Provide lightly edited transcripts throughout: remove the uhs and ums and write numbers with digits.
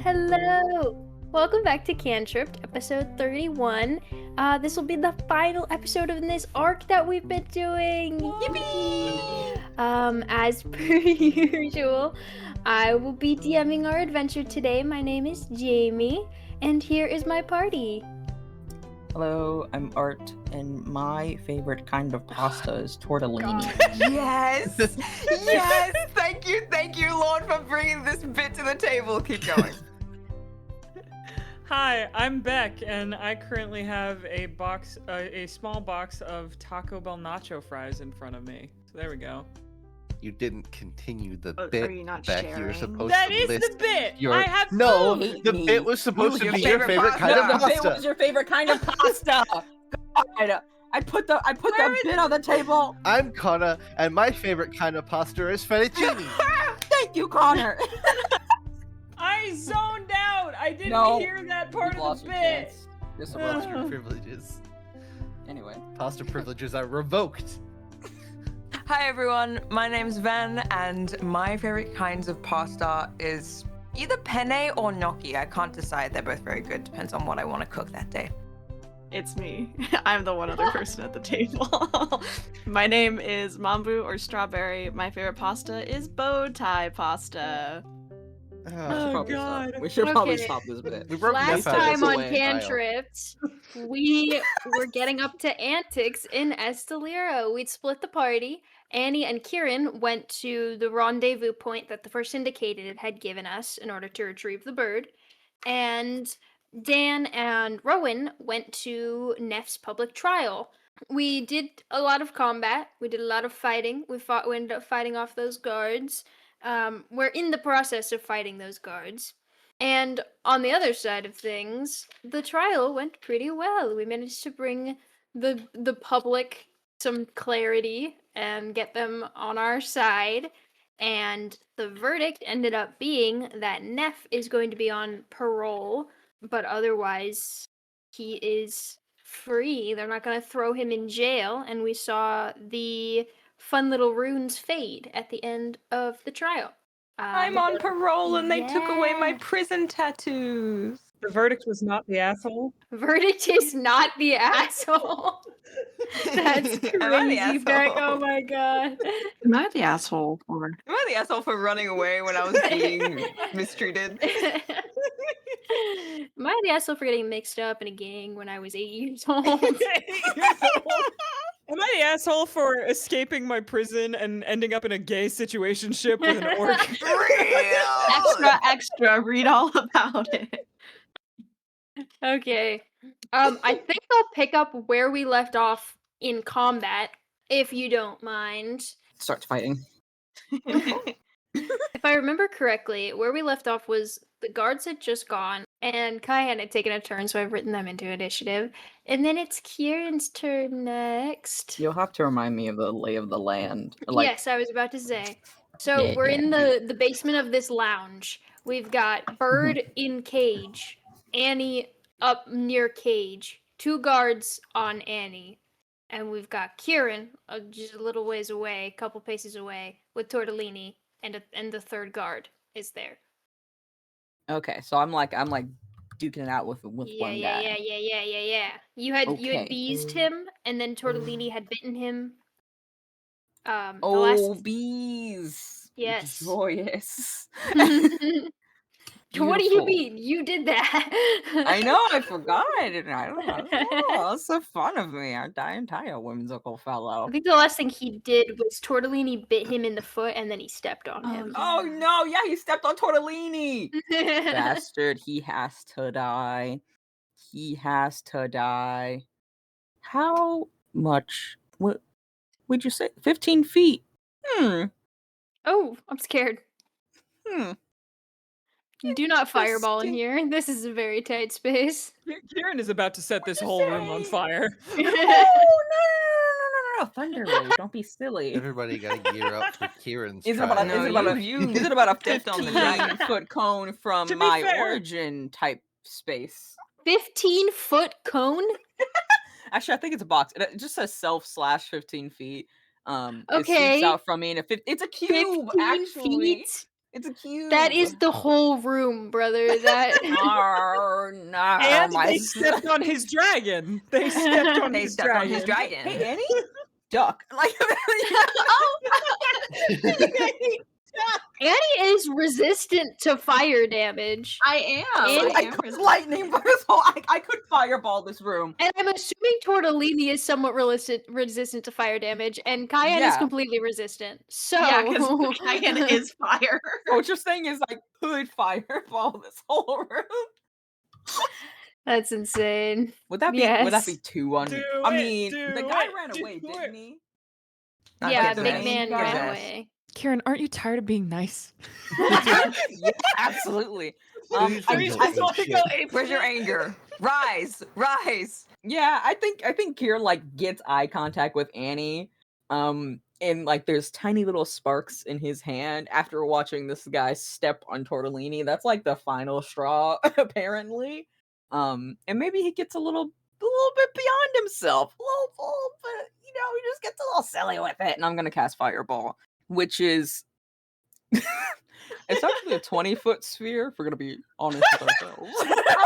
Hello! Welcome back to Cantripped, episode 31. This will be the final episode of this arc that we've been doing. Yippee! As per usual, I will be DMing our adventure today. My name is Jamie, and here is my party. Hello, I'm Art, and my favorite kind of pasta is tortellini. Yes! Yes! Thank you, Lord, for bringing this bit to the table. Keep going. Hi, I'm Beck, and I currently have a small box of Taco Bell nacho fries in front of me. So there we go. You didn't continue the Are bit, you not Beck. sharing? You were supposed That to is list the bit! your... I have No, food! the bit was supposed to Your be your favorite favorite kind pasta. of The bit pasta. was your favorite kind of pasta. God, I put that bit on the table. I'm Connor, and my favorite kind of pasta is fettuccine. Thank you, Connor. I zoned out! I didn't No, hear that part You've of lost the your bit! chance. This You lost one. your privileges. Anyway. Pasta privileges are revoked. Hi, everyone. My name's Ven, and my favorite kinds of pasta is either penne or gnocchi. I can't decide. They're both very good. Depends on what I want to cook that day. It's me. I'm the one other person at the table. My name is Mambu or Strawberry. My favorite pasta is bow tie pasta. Oh, God. We should probably Okay. stop this bit. We broke Last Neph out of time the on way. Cantripped, we were getting up to antics in Estelira. We'd split the party. Annie and Kieran went to the rendezvous point that the first indicated had given us in order to retrieve the bird. And Dan and Rowan went to Neph's public trial. We did a lot of combat. We did a lot of fighting. We ended up fighting off those guards. We're in the process of fighting those guards. And on the other side of things, the trial went pretty well. We managed to bring the public some clarity and get them on our side. And the verdict ended up being that Neph is going to be on parole, but otherwise he is free. They're not going to throw him in jail. And we saw the fun little runes fade at the end of the trial. I'm on parole, and they took away my yeah. prison tattoos. The verdict was not the asshole. Verdict is not the asshole. That's Am I the crazy, Beck. asshole? Oh my god. Am I the asshole for? Am I the asshole for running away when I was being mistreated? Am I the asshole for getting mixed up in a gang when I was 8 years old? Am I the asshole for escaping my prison and ending up in a gay situationship with an orc? Extra. Read all about it. Okay. I think I'll pick up where we left off in combat, if you don't mind. Starts fighting. If I remember correctly, where we left off was the guards had just gone, and Kyan had taken a turn, so I've written them into initiative. And then it's Kieran's turn next. You'll have to remind me of the lay of the land. Yes, I was about to say. So Yeah. we're in the basement of this lounge. We've got Bird in cage, Annie up near cage, 2 guards on Annie, and we've got Kieran just a little ways away, a couple paces away, with Tortellini, and the 3rd guard is there. Okay, so I'm like duking it out with one guy. Yeah. You had Okay. beezed him, and then Tortellini had bitten him. The Oh, last... bees! Yes. Joyous. What do you Beautiful. mean? You did that. I know, I forgot. I don't know. That's so fun of me. I'm dying tired, whimsical fellow. I think the last thing he did was Tortellini bit him in the foot, and then he stepped on Oh, him. Oh no, yeah, he stepped on Tortellini! Bastard, he has to die. He has to die. How much? What would you say? 15 feet? Oh, I'm scared. Do not fireball in Interesting. here. This is a very tight space. Kieran is about to set this whole room on fire. No, Thunder Wave, don't be silly. Everybody got to gear up for Kieran's Is it trial. about No, is it about a stepped on the 15 dragon. foot cone from To be my fair- origin type space? 15-foot cone? Actually, I think it's a box. It just says self/15 feet. It Okay. sticks out from me, and it's a cube. 15 Actually, feet? It's a cube. That is the whole room, brother. That. And they stepped on his dragon. They stepped on his dragon. Hey, Annie? Duck. Like, Annie is resistant to fire damage. I am. And I I am could resistant. lightning this whole. I could fireball this room. And I'm assuming Tortellini is somewhat resistant to fire damage, and Cayenne is Yeah. completely resistant. So Yeah, because Cayenne is fire. So what you're saying is I could fireball this whole room. that's insane. Would that be? Would that be Yes. too un? Do I it, mean, do the guy it, ran do away, it. didn't he? Not Yeah, good big this. man Good ran this. away. Kieran, aren't you tired of being nice? Yeah, absolutely. Please I don't just go want to ape go shit. ape Where's your shit. anger? Rise, rise. Yeah, I think Kieran like gets eye contact with Annie. And like there's tiny little sparks in his hand after watching this guy step on Tortellini. That's like the final straw, apparently. And maybe he gets a little bit beyond himself. A little bit, he just gets a little silly with it. And I'm gonna cast Fireball, which is it's actually a 20-foot sphere, if we're gonna be honest with ourselves.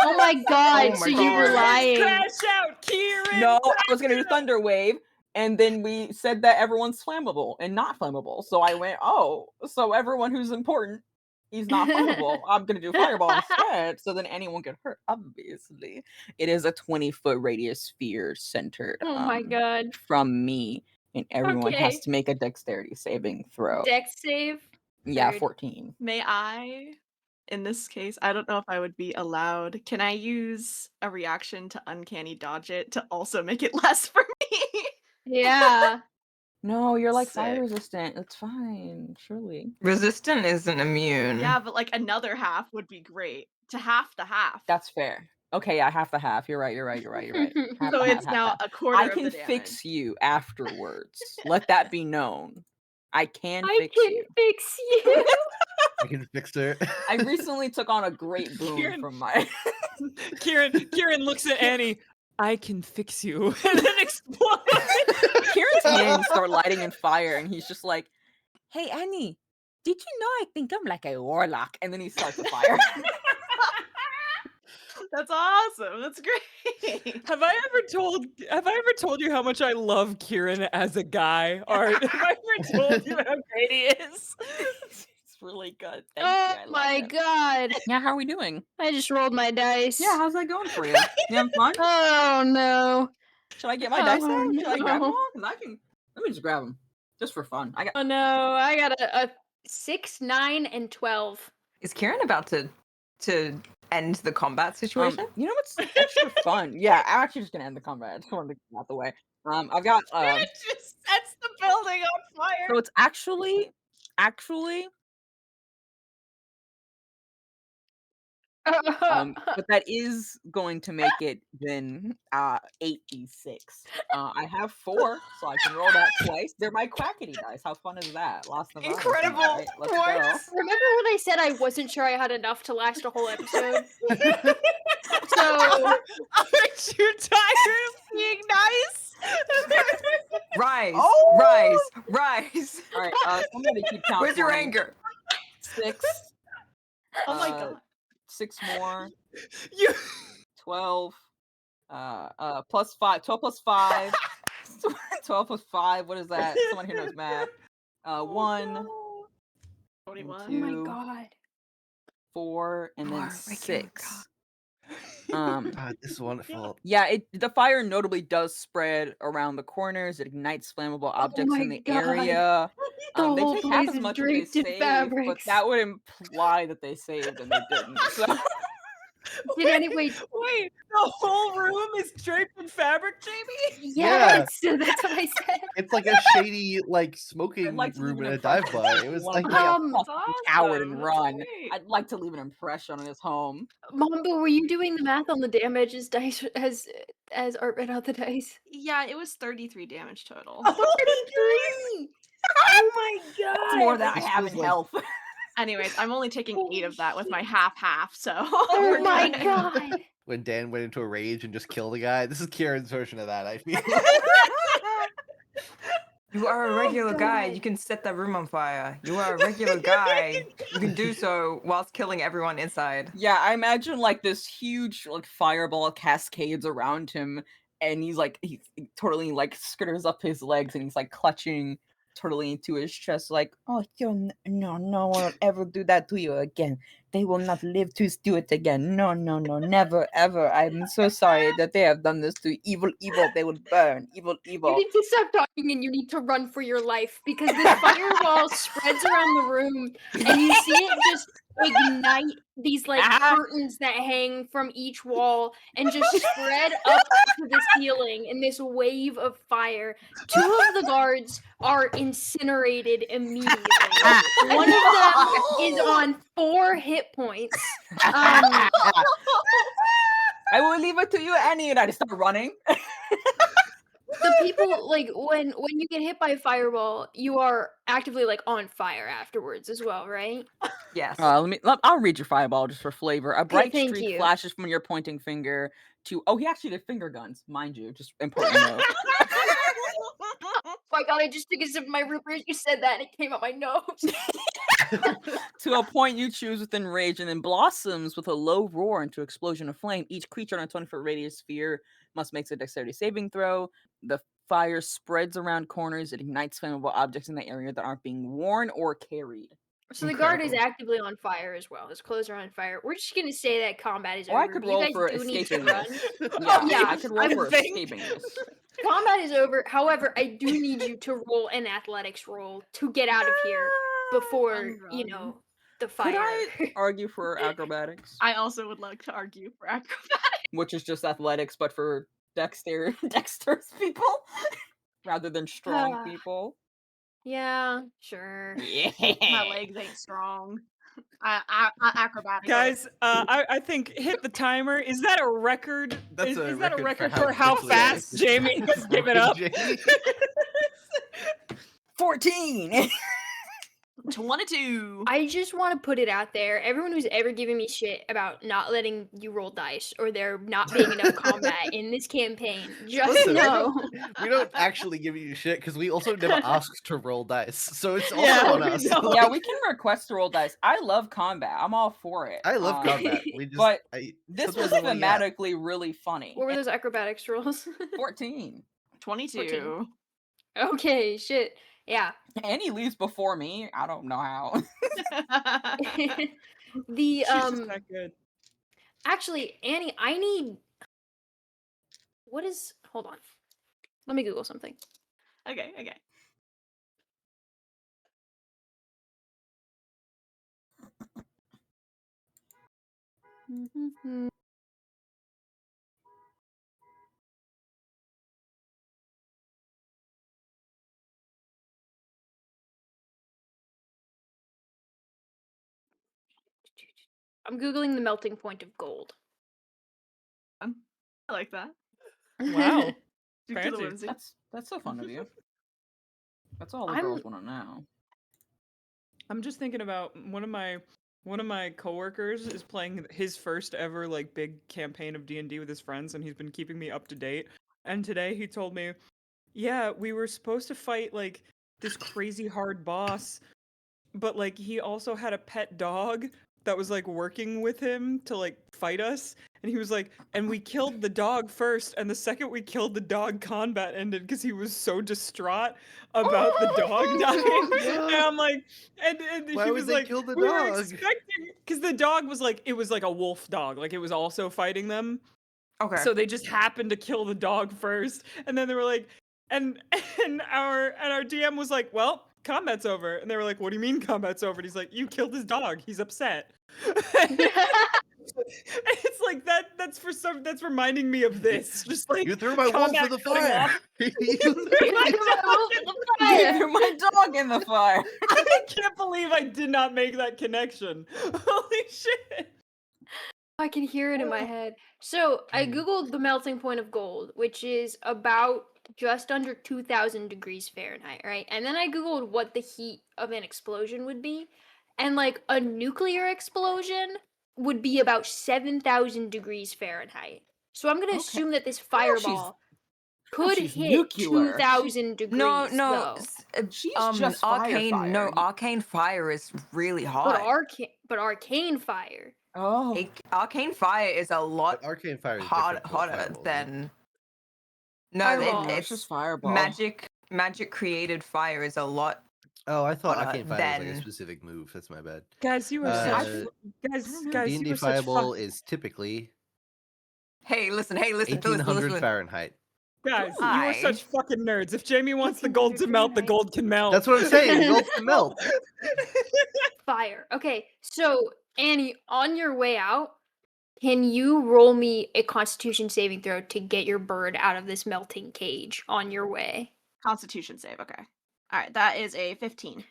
Oh my god, Oh so my you were God. lying. Crash out, Kieran! No, I was gonna do Thunder Wave, and then we said that everyone's flammable and not flammable. So I went, oh, so everyone who's important, he's not flammable. I'm gonna do Fireball instead, so then anyone get hurt. Obviously, it is a 20-foot radius sphere centered Oh my god. from me, and everyone Okay. has to make a dexterity saving throw. Dex save. Yeah, Third. 14. May I, in this case, I don't know if I would be allowed. Can I use a reaction to uncanny dodge it to also make it less for me? Yeah. No, you're like fire Sick. resistant. It's fine, surely. Resistant isn't immune. Yeah, but like another half would be great. To half the half. That's fair. Okay, yeah, half the half. You're right. Half so the it's half, now half. a quarter I of can the damage. fix you afterwards. Let that be known. I can I fix can you. fix you. I can fix her. I recently took on a great boon Kieran- from my. Kieran looks at Annie. I can fix you, and then explodes. Kieran's hands start lighting in fire, and he's just like, "Hey, Annie, did you know I think I'm like a warlock?" And then he starts a fire. That's awesome. That's great. Have I ever told you how much I love Kieran as a guy? Or have I ever told you how great he is? It's really good. Thank you. Oh I love my him. god. Yeah, how are we doing? I just rolled my dice. Yeah, how's that going for you? You having fun? Oh no. Should I get my dice Oh, out? Should I grab them no. all? 'Cause I can. Let me just grab them, just for fun. I got. Oh no. I got a 6, 9, and 12. Is Kieran about to end the combat situation? You know what's extra fun? Yeah, I'm actually just gonna end the combat. I just wanted to get out the way. I've got. It just sets the building on fire. So it's actually. But that is going to make it then 8d6. I have 4, so I can roll that twice. They're my quackity dice. How fun is that? Lost the vibe, Incredible. right? Let's go. Remember when I said I wasn't sure I had enough to last a whole episode? So Aren't you tired of being nice? Rise, Oh! rise. All right, somebody keep count. Where's your for me. anger? 6. Oh my god. 6 more. You 12. Plus 5. 12 plus 5. 12 plus 5. What is that? Someone here knows math. 1, 21. oh my Two. god. 4, and then Four, my 6. God, this is wonderful. Yeah, the fire notably does spread around the corners. It ignites flammable objects my in the God. area. The They whole take half place as is much as they draped in saved, but fabrics. that would imply that they saved and they didn't. So Did anyway? wait, the whole room is draped in fabric, Jamie? Yes, that's what I said. It's like a shady, like smoking like to leave room an in a dive impression. bar. It was Wanna like be a Um, fucking That's coward and awesome. run. That's great. I'd like to leave an impression on his home. Mambo, were you doing the math on the damage as dice as Art read out the dice? Yeah, it was 33 damage total. 33. Oh my god. That's more than I This have was in like- health. Anyways, I'm only taking 8 of that with my half, so. Oh we're my good. god. when Dan went into a rage and just killed a guy. This is Kieran's version of that, I feel. You are a regular guy. God. You can set that room on fire. You are a regular guy. You can do so whilst killing everyone inside. Yeah, I imagine like this huge like fireball cascades around him, and he totally like skitters up his legs, and he's like clutching totally into his chest, like, oh, no one will ever do that to you again. They will not live to do it again. No, never ever. I'm so sorry that they have done this to you. Evil. They will burn. Evil. You need to stop talking and you need to run for your life because this fireball spreads around the room and you see it just ignite these like curtains that hang from each wall and just spread up to the ceiling in this wave of fire. 2 of the guards are incinerated immediately. One of them is on 4 hit points. I will leave it to you, Annie, and I just start running. The people like when you get hit by a fireball, you are actively like on fire afterwards as well, right? Yes. I'll read your fireball just for flavor. A bright thank streak you. flashes from your pointing finger to. Oh, he actually did finger guns, mind you. Just important note. Oh my god, I just took a sip of my root beer. You said that and it came out my nose. To a point you choose within range, and then blossoms with a low roar into an explosion of flame. Each creature on a 20-foot radius sphere must make a dexterity saving throw. The fire spreads around corners. It ignites flammable objects in the area that aren't being worn or carried. So the guard is actively on fire as well. His clothes are on fire. We're just gonna say that combat is Or over. I could but roll you guys for do need to escaping run. this. Yeah, I could roll for escaping this. Combat is over. However, I do need you to roll an athletics roll to get out of here before, you know, the fire. Could I argue for acrobatics? I also would like to argue for acrobatics. Which is just athletics, but for dexterous people rather than strong people. Yeah, sure. Yeah. My legs ain't strong. Acrobatics. Guys, I think hit the timer. Is that a record? That's is a that a record record for how quickly fast Jamie has given up? 14. 22. I just want to put it out there. Everyone who's ever given me shit about not letting you roll dice or there not being enough combat in this campaign, just Listen, know. we don't actually give you shit because we also never asked to roll dice, so it's also Yeah, on us. Yeah, we can request to roll dice. I love combat. I'm all for it. I love combat. We just, but this was sometimes I'm like, yeah. thematically really funny. What were those acrobatics rolls? 14. 22. Okay, shit. Yeah. Annie leaves before me. I don't know how. The She's just that good. actually, Annie, I need. What is? Hold on. Let me Google something. Okay. I'm Googling the melting point of gold. I like that. Wow. Due to the Fancy. whimsy. That's so fun of you. That's all the girls want to know. I'm just thinking about one of my coworkers is playing his first ever like big campaign of D&D with his friends, and he's been keeping me up to date. And today he told me, yeah, we were supposed to fight like this crazy hard boss, but like he also had a pet dog that was like working with him to like fight us. And he was like, and we killed the dog first, and the second we killed the dog, combat ended because he was so distraught about the dog dying. And I'm like, and Why he would was they like, kill the we were dog? expecting, because the dog was like, it was like a wolf dog, like it was also fighting them. Okay. So they just happened to kill the dog first, and then they were like, and our DM was like, well, combat's over. And they were like, what do you mean combat's over? And he's like, you killed his dog. He's upset. It's like that's reminding me of this. Just like You threw my wolf in the fire. You threw my dog in the fire. I can't believe I did not make that connection. Holy shit. I can hear it in my head. So I googled the melting point of gold, which is about just under 2,000 degrees Fahrenheit, right? And then I googled what the heat of an explosion would be, and like a nuclear explosion would be about 7,000 degrees Fahrenheit. So I'm gonna assume that this fireball Could she's hit nuclear. 2,000 degrees. No, though. She's just arcane. No, fire. arcane fire is really But hot. arcane fire. Oh, Arcane fire is a lot But arcane fire is different from hotter fireball, right? than. No, Fireball. no, it's just fireball. magic created fire is a lot. Oh, I thought hotter arcane fire was like a than- specific move. That's my bad. Guys, you are such guys. D&D You are such fireball fuck. is typically Hey, listen, 1800 listen. Fahrenheit. Guys, you Hi. are such fucking nerds. If Jamie wants the gold to melt, the gold can melt. That's what I'm saying. Gold can melt. Fire. Okay, so Annie, on your way out, can you roll me a Constitution saving throw to get your bird out of this melting cage on your way? Constitution save. Okay. All right. That is a 15.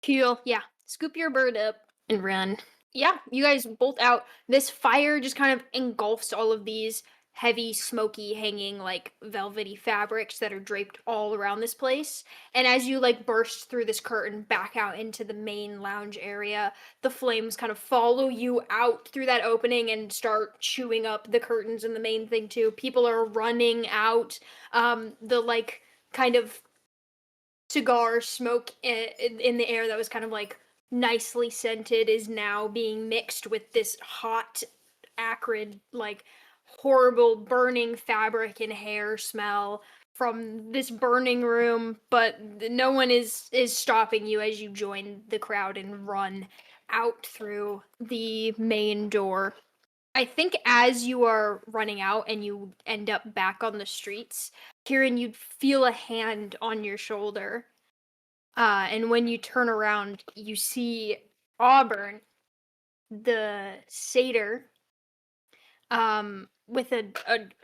Cool. Yeah. Scoop your bird up and run. Yeah, you guys bolt out. This fire just kind of engulfs all of these heavy, smoky, hanging, like, velvety fabrics that are draped all around this place. And as you, like, burst through this curtain back out into the main lounge area, the flames kind of follow you out through that opening and start chewing up the curtains and the main thing, too. People are running out. The, like, kind of cigar smoke in the air that was kind of, like, nicely scented is now being mixed with this hot, acrid, like, horrible burning fabric and hair smell from this burning room, but no one is stopping you as you join the crowd and run out through the main door. I think as you are running out and you end up back on the streets, Kieran, you'd feel a hand on your shoulder. And when you turn around, you see Auburn, the satyr, with an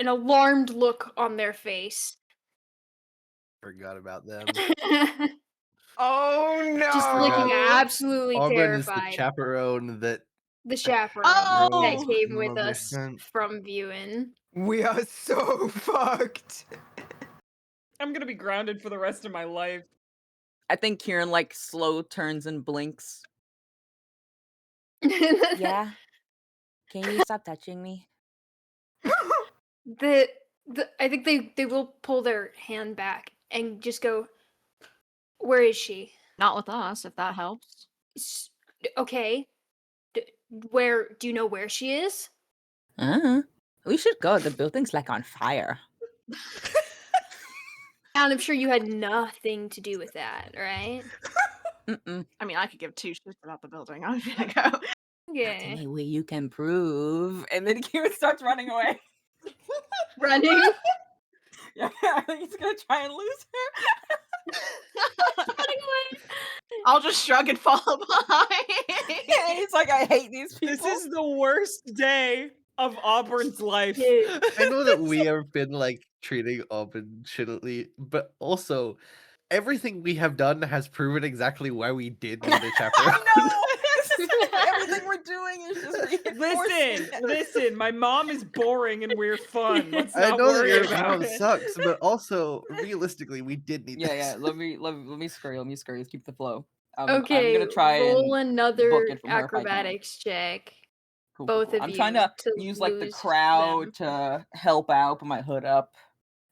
alarmed look on their face. Forgot about them. Oh no! Just looking absolutely Auburn is the terrified. chaperone that The chaperone Oh! that came with Mother us sent. from viewing. We are so fucked. I'm gonna be grounded for the rest of my life. I think Kieran like slow turns and blinks. Yeah. Can you stop touching me? I think they will pull their hand back and just go, "Where is she?" Not with us, if that helps. Okay. Where do you know where she is? We should go. The building's like on fire. And I'm sure you had nothing to do with that, right? Mm-mm. I mean, I could give two shits about the building. I'm gonna go. That's Okay. any way you can prove. And then Kieran starts running away. Running. Yeah, I think he's gonna try and lose her. Running away. I'll just shrug and follow behind. And he's like, I hate these people. This is the worst day of Auburn's life. Dude. I know that we have been like treating Auburn shittily, but also everything we have done has proven exactly why we did need a chaperone. I know. Everything we're doing is just reinforcing. Listen, my mom is boring and we're fun. Let's I not know that worry your about mom it. sucks, but also realistically, we did need Yeah, this. yeah. Let me scurry. Let's keep the flow. Okay, I'm gonna try roll and another book it from her if I can. acrobatics check. Cool, both cool. of I'm trying you to to use like the lose crowd them. to help out, put my hood up.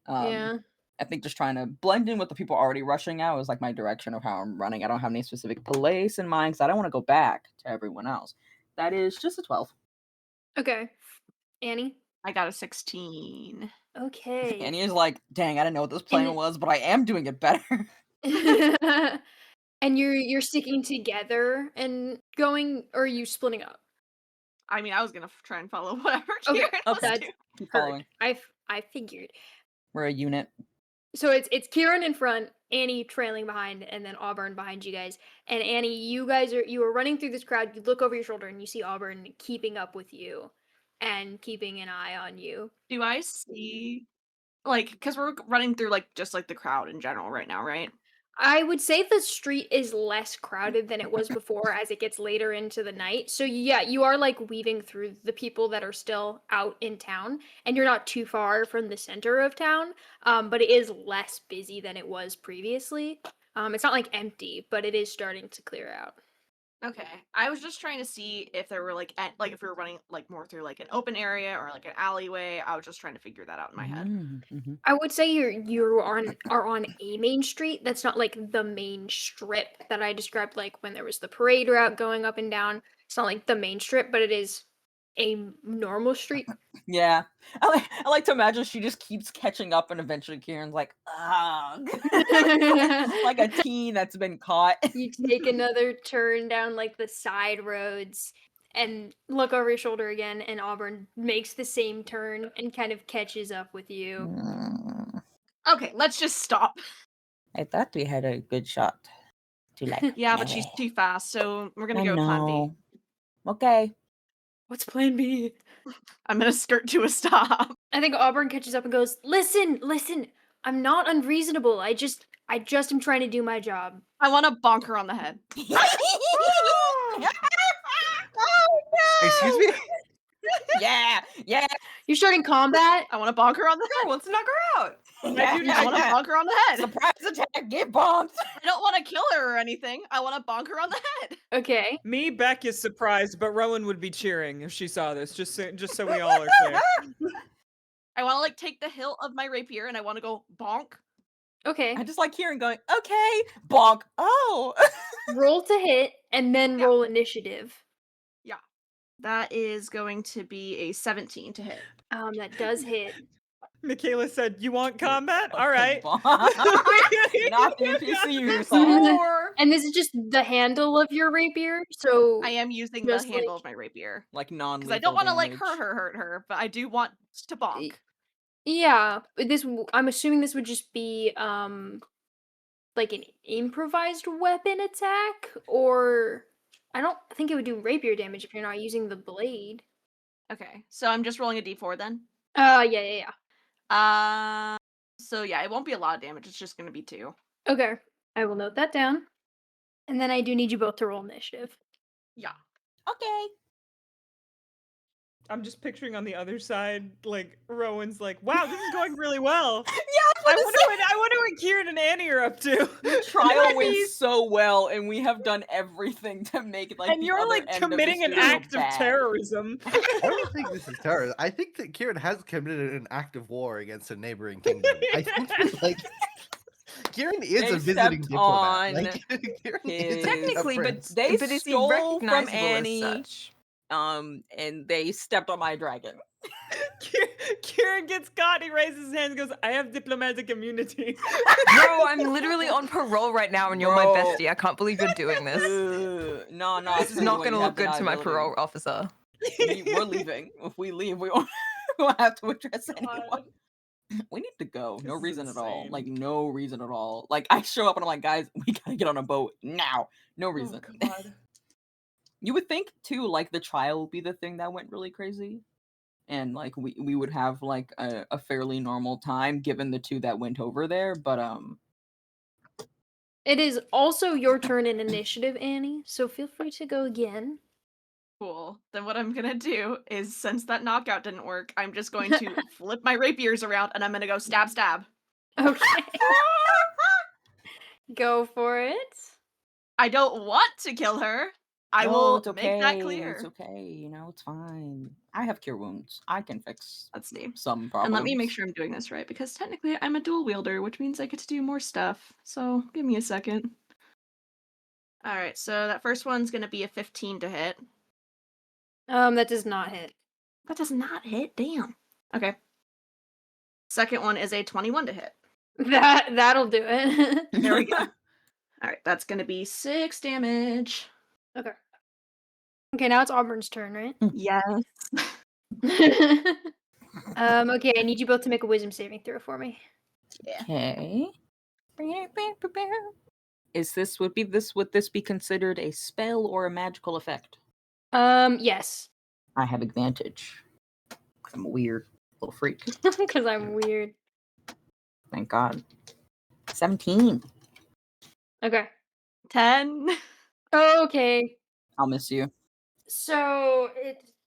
Yeah. I think just trying to blend in with the people already rushing out is like my direction of how I'm running. I don't have any specific place in mind because I don't want to go back to everyone else. That is just a 12. Okay. Annie? I got a 16. Okay. Annie is like, dang, I didn't know what this plan And- was, but I am doing it better. And you're sticking together and going, or are you splitting up? I mean, I was gonna try and follow whatever Okay, Kieran was that's doing. Keep heard. following. I figured. We're a unit. So it's Kieran in front, Annie trailing behind, and then Auburn behind you guys. And Annie, you are running through this crowd. You look over your shoulder and you see Auburn keeping up with you and keeping an eye on you. Do I see, like, because we're running through like just like the crowd in general right now, right? I would say the street is less crowded than it was before as it gets later into the night. So yeah, you are like weaving through the people that are still out in town, and you're not too far from the center of town. But it is less busy than it was previously. It's not like empty, but it is starting to clear out. Okay. I was just trying to see if there were like if we were running like more through like an open area or like an alleyway. I was just trying to figure that out in my head. Mm-hmm. I would say you're on a main street. That's not like the main strip that I described, like when there was the parade route going up and down. It's not like the main strip, but it is a normal street. Yeah. I like to imagine she just keeps catching up and eventually Kieran's like, ugh. Like a teen that's been caught. You take another turn down like the side roads and look over your shoulder again, and Auburn makes the same turn and kind of catches up with you. Okay, let's just stop. I thought we had a good shot. To like, Yeah, but she's too fast, so we're gonna I go with plan B. know. Okay. What's plan B? I'm gonna skirt to a stop. I think Auburn catches up and goes, listen, I'm not unreasonable. I just am trying to do my job. I want to bonk her on the head. Excuse me? Yeah. You're starting combat? I want to bonk her on the head. Let's knock her out. I want to bonk her on the head. Surprise attack, get bombed. I don't want to kill her or anything. I want to bonk her on the head. Okay. Me, Beck is surprised, but Rowan would be cheering if she saw this. Just so we all are clear. I want to like take the hilt of my rapier and I want to go bonk. Okay. I just like Kieran going, okay, bonk. Oh. Roll to hit and then Yeah. roll initiative. Yeah. That is going to be a 17 to hit. That does hit. Michaela said, "You want combat? All right." Not the NPC you saw. And this is just the handle of your rapier, so I am using the Just handle like- of my rapier. Like non. Because I don't want to like hurt her, but I do want to bonk. yeah. I'm assuming this would just be like an improvised weapon attack, or I don't think it would do rapier damage if you're not using the blade. Okay, so I'm just rolling a d4 then. Yeah. So yeah, it won't be a lot of damage. It's just gonna be 2. Okay, I will note that down. And then I do need you both to roll initiative. Yeah. Okay. I'm just picturing on the other side, like Rowan's like, "Wow, this is going really well." Yeah, I wonder what Kieran and Ani are up to. the trial went so well, and we have done everything to make it like. And the you're other like end of the committing an studio act of bad. terrorism. I don't think this is terror. I think that Kieran has committed an act of war against a neighboring kingdom. I think that, like Kieran is a visiting Except on on Kieran his- is a Technically, but prince. They is he stole from recognizable as Annie. such? And they stepped on my dragon. Kieran gets caught. He raises his hand and goes, "I have diplomatic immunity." Bro, I'm literally on parole right now, and you're my Bro. bestie. I can't believe you're doing this. No, This is not going to look good to my parole officer. We're leaving. If we leave, we won't have to address anyone. God. We need to go. No This is reason at all. insane. Like, no reason at all. Like, I show up and I'm like, guys, we gotta get on a boat now. No reason. Oh, God. You would think, too, like, the trial would be the thing that went really crazy. And, like, we would have, like, a fairly normal time given the 2 that went over there. But, It is also your turn in initiative, Annie, so feel free to go again. Cool. Then what I'm gonna do is, since that knockout didn't work, I'm just going to flip my rapiers around and I'm gonna go stab, stab. Okay. Go for it. I don't want to kill her. I no, will it's make that okay, clear. It's okay. You know, it's fine. I have cure wounds. I can fix Let's see. some problems. And let me make sure I'm doing this right, because technically I'm a dual wielder, which means I get to do more stuff. So give me a second. Alright, so that first one's gonna be a 15 to hit. That does not hit. That does not hit, damn. Okay. Second one is a 21 to hit. That'll do it. There we go. Alright, that's gonna be 6 damage. Okay. Okay, now it's Auburn's turn, right? Yes. Okay, I need you both to make a wisdom saving throw for me. Okay. Would this be considered a spell or a magical effect? Yes. I have advantage. 'Cause I'm a weird little freak. Because I'm weird. Thank God. 17. Okay. 10. Okay. I'll miss you. So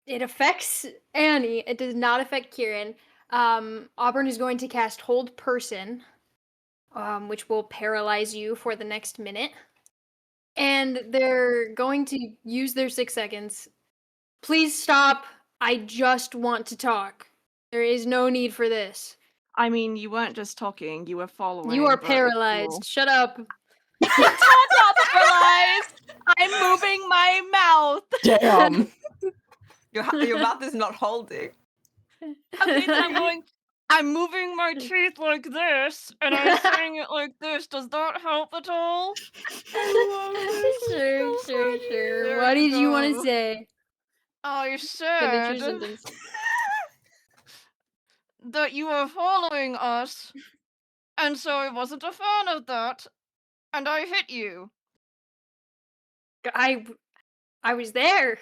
it affects Annie. It does not affect Kieran. Auburn is going to cast Hold Person, which will paralyze you for the next minute. and they're going to use their 6 seconds. Please stop. I just want to talk. There is no need for this. I mean, you weren't just talking, you were following. You are but it's paralyzed. cool. Shut up. Don't tell paralyzed! I'm moving my mouth! Damn. Your mouth is not holding. Okay, then I'm moving my teeth like this, and I'm saying it like this. Does that help at all? Sure. There What you did you want to go. say? I Finish your said sentence. that you were following us, and so I wasn't a fan of that, and I hit you. I was there.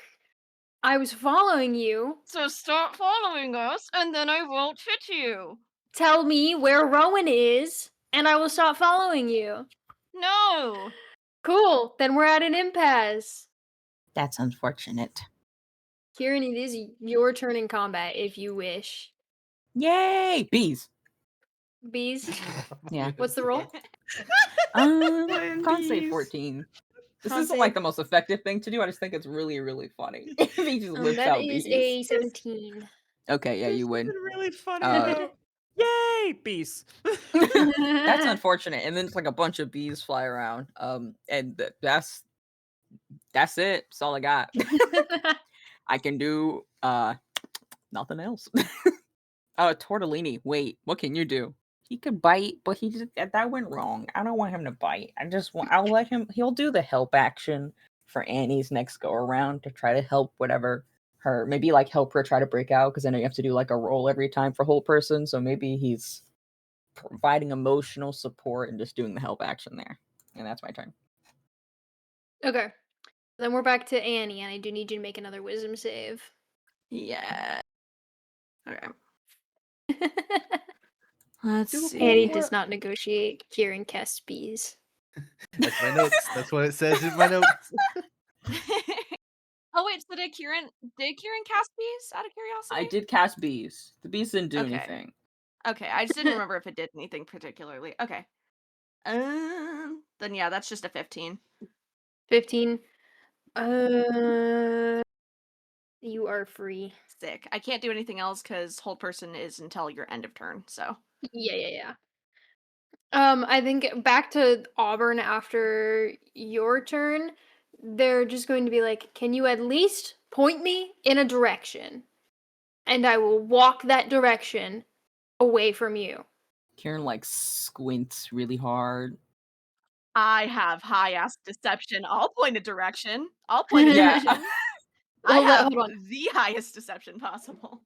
I was following you. So stop following us, and then I won't hit you. Tell me where Rowan is, and I will stop following you. No. Cool. Then we're at an impasse. That's unfortunate. Kieran, it is your turn in combat if you wish. Yay! Bees. Bees, Yeah. what's the roll? Can't say bees. 14. This Con isn't save. like the most effective thing to do. I just think it's really, really funny. If he just whips That out is bees. a 17. Okay, yeah, There's you win. something really funny Uh, about. Yay, bees. That's unfortunate. And then it's like a bunch of bees fly around. And that's it. That's all I got. I can do nothing else. Tortellini. Wait, what can you do? He could bite, but he just that went wrong. I don't want him to bite. I'll let him. He'll do the help action for Annie's next go around to try to help whatever her. Maybe like help her try to break out because I know you have to do like a roll every time for whole person. So maybe he's providing emotional support and just doing the help action there. And that's my turn. Okay. Then we're back to Annie, and I do need you to make another wisdom save. Yeah. Okay. Let's see. Annie does not negotiate. Kieran casts bees. That's my notes. That's what it says in my notes. Oh wait, so did Kieran cast bees out of curiosity? I did cast bees. The bees didn't do Okay. anything. Okay, I just didn't remember if it did anything particularly. Okay. Then yeah, that's just a 15. 15. You are free. Sick. I can't do anything else because hold person is until your end of turn, so. Yeah. I think back to Auburn after your turn, they're just going to be like, can you at least point me in a direction? And I will walk that direction away from you. Kieran like squints really hard. I have high ass deception. I'll point a direction. I'll point a Yeah. direction. Hold I have on. the highest deception possible.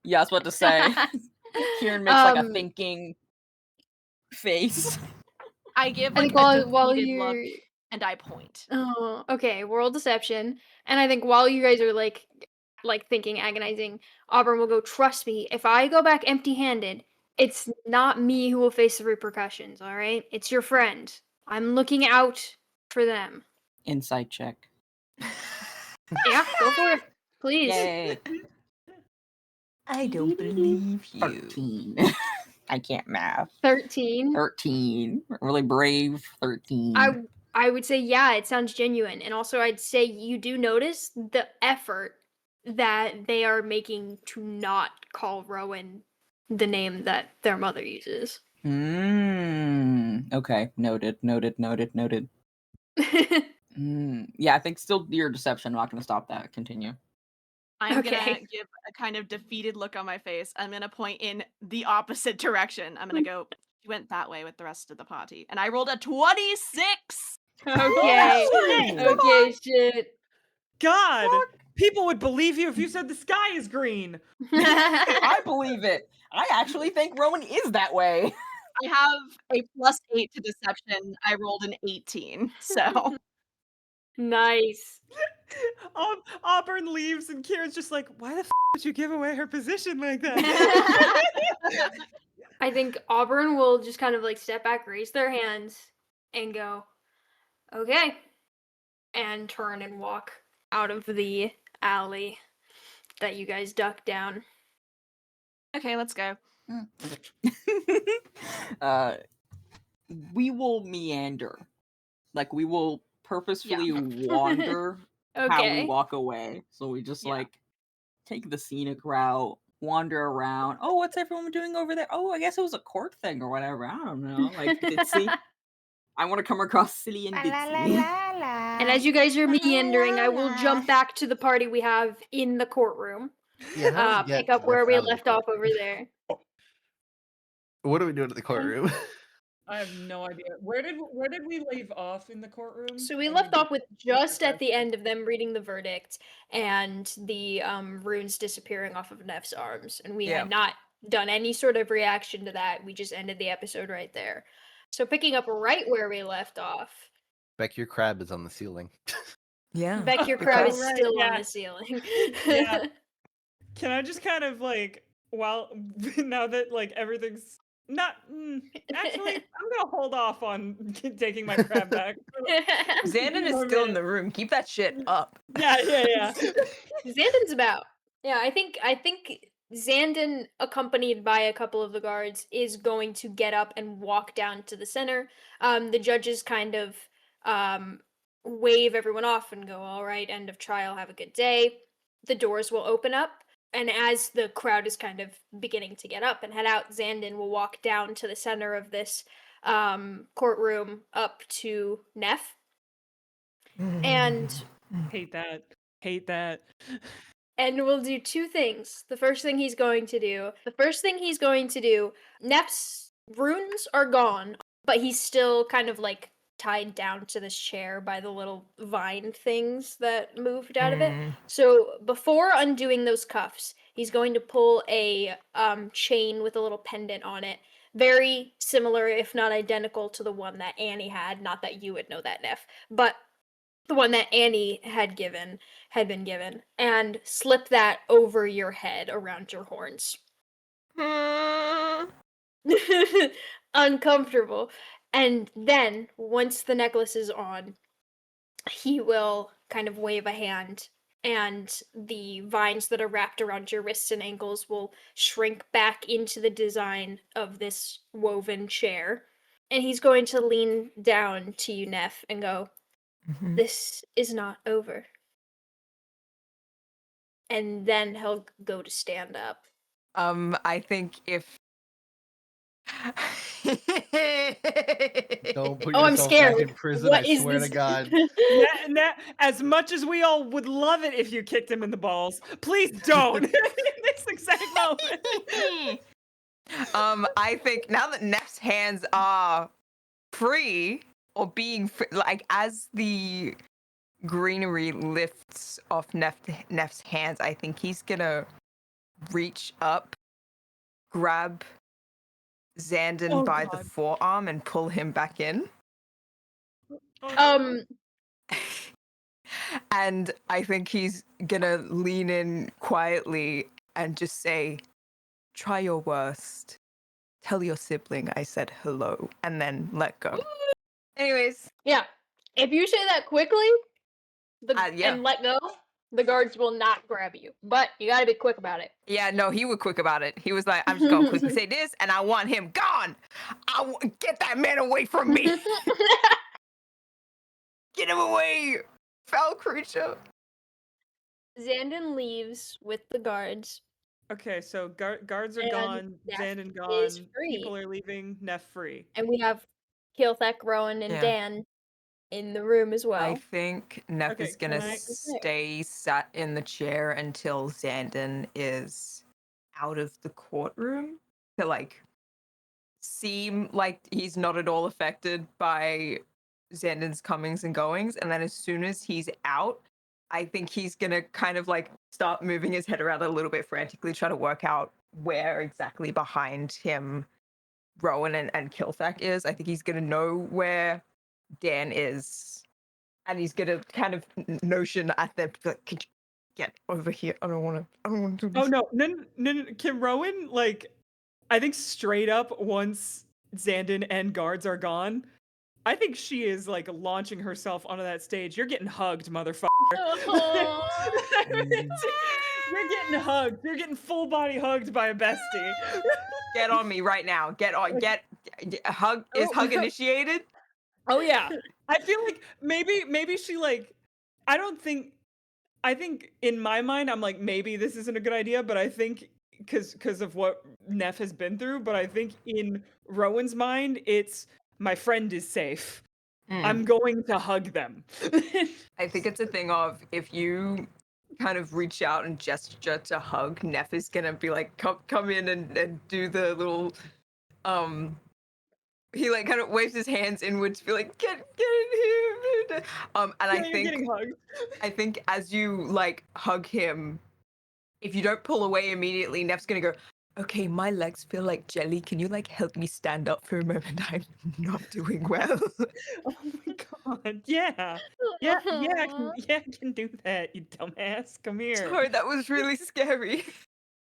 Yeah, I was about to say. Kieran makes like a thinking face. I give I like think a while defeated look you're and I point. Oh, okay, world deception. And I think while you guys are like thinking, agonizing, Auburn will go, trust me, if I go back empty-handed, it's not me who will face the repercussions, all right? It's your friend. I'm looking out for them. Insight check. Yeah, go for it. Please. Yay. I don't believe you. 13. I can't math. 13. 13. Really brave. 13. I would say, yeah, it sounds genuine. And also I'd say you do notice the effort that they are making to not call Rowan the name that their mother uses. Okay. Noted. Yeah, I think still your deception. I'm not going to stop that. Continue. I'm gonna Okay. give a kind of defeated look on my face. I'm gonna point in the opposite direction. I'm gonna go, she went that way with the rest of the party. And I rolled a 26! Okay. Okay, shit. God, people would believe you if you said the sky is green. I believe it. I actually think Rowan is that way. I have a +8 to deception. I rolled an 18, so. Nice. Auburn leaves and Kieran's just like, why the would you give away her position like that? I think Auburn will just kind of like step back, raise their hands, and go, okay, and turn and walk out of the alley that you guys ducked down. Okay, let's go. We will meander Like we will purposefully wander how we Okay. walk away. So we just Yeah. like take the scenic route, wander around. Oh, what's everyone doing over there? Oh, I guess it was a court thing or whatever. I don't know. Like ditzy. I want to come across silly and ditzy. And as you guys are meandering, I will jump back to the party we have in the courtroom. Yeah, how do we get Pick up Neph where we out of the left off over courtroom? there. What are we doing in the courtroom? I have no idea. Where did we leave off in the courtroom? So we I left need to off with just at the end of them reading the verdict and the runes disappearing off of Neff's arms. And we Yeah. had not done any sort of reaction to that. We just ended the episode right there. So picking up right where we left off, Beck, your crab is on the ceiling. Yeah. Beck, your crab is Right, still on yeah. the ceiling. Yeah. Can I just kind of like, well, now that like everything's not actually, I'm gonna hold off on taking my crab back. Xandon is still in the room. Keep that shit up. Yeah. Xandon's about. Yeah, I think Xandon, accompanied by a couple of the guards, is going to get up and walk down to the center. The judges kind of wave everyone off and go, "All right, end of trial, have a good day." The doors will open up, and as the crowd is kind of beginning to get up and head out, Xandon will walk down to the center of this courtroom up to Neph. And Hate that. And we'll do two things. The first thing he's going to do, Neph's runes are gone, but he's still kind of like tied down to this chair by the little vine things that moved out of it. So before undoing those cuffs, he's going to pull a chain with a little pendant on it. Very similar, if not identical, to the one that Annie had. Not that you would know that, Neph, but the one that Annie had been given, and slip that over your head around your horns. Uncomfortable. And then, once the necklace is on, he will kind of wave a hand, and the vines that are wrapped around your wrists and ankles will shrink back into the design of this woven chair. And he's going to lean down to you, Neph, and go, "This is not over." And then he'll go to stand up. I think if Don't put Oh, I'm yourself scared. back in prison, What I is swear this? to God. As much as we all would love it if you kicked him in the balls, please don't. In this exact moment. I think now that Neff's hands are free or being free, like as the greenery lifts off Neff's hands, I think he's gonna reach up, grab Xandon by the forearm and pull him back in. And I think he's gonna lean in quietly and just say, "Try your worst. Tell your sibling I said hello," and then let go. Anyways. Yeah. If you say that quickly Yeah. and let go, the guards will not grab you. But you gotta be quick about it. Yeah, no, he was quick about it. He was like, "I'm just gonna quickly say this, and I want him gone. Get that man away from me. Get him away, foul creature." Xandon leaves with the guards. Okay, so guards are And gone, Neph Xandon is gone, free. people are leaving, Neph free. And we have Keelthek, Rowan, and Yeah. Dan in the room as well. I think Neph Okay, is gonna can I- stay sat in the chair until Xandon is out of the courtroom to like seem like he's not at all affected by Xandon's comings and goings. And then as soon as he's out, I think he's gonna kind of like start moving his head around a little bit frantically, try to work out where exactly behind him Rowan and Keelthek is. I think he's gonna know where Dan is, and he's gonna kind of notion at them, like, "Could you get over here? I don't want to do this." Oh no. Can Rowan, like, I think straight up once Xandon and guards are gone, I think she is like launching herself onto that stage. You're getting hugged, motherfucker. You're getting hugged. You're getting full body hugged by a bestie. Get on me right now. Get on. Hug. Is hug initiated? Oh yeah. I feel like maybe she like I don't think I think in my mind I'm like maybe this isn't a good idea, but I think because of what Neph has been through, but I think in Rowan's mind it's my friend is safe. I'm going to hug them. I think it's a thing of if you kind of reach out and gesture to hug, Neph is gonna be like, come in and do the little he like kind of waves his hands inwards to be like, get in here. And Yeah, I you're think getting hugged. I think as you like hug him, if you don't pull away immediately, Neff's gonna go, okay, my legs feel like jelly. Can you like help me stand up for a moment? I'm not doing well. Oh my god. Yeah. Yeah, I can do that, you dumbass. Come here. Sorry, that was really scary.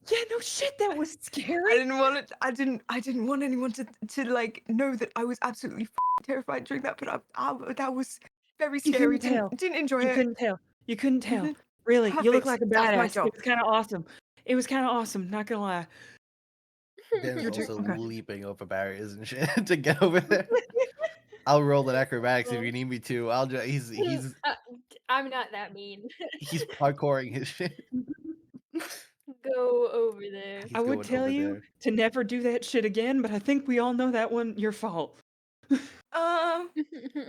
Yeah, no shit, that was scary. I didn't want it. I didn't want anyone to like know that I was absolutely terrified during that. But that was very You scary. couldn't tell. Didn't enjoy You it. couldn't tell. You couldn't tell. Really, you look like Perfect. a That's my badass. job. It was kind of awesome. It was kind of awesome. Not gonna lie. Dan's You're also okay. leaping over barriers and shit to get over there. I'll roll an acrobatics if you need me to. I'll just he's I'm not that mean. he's parkouring his shit. Go over there. He's I would going tell over you there. to never do that shit again, but I think we all know that one your fault.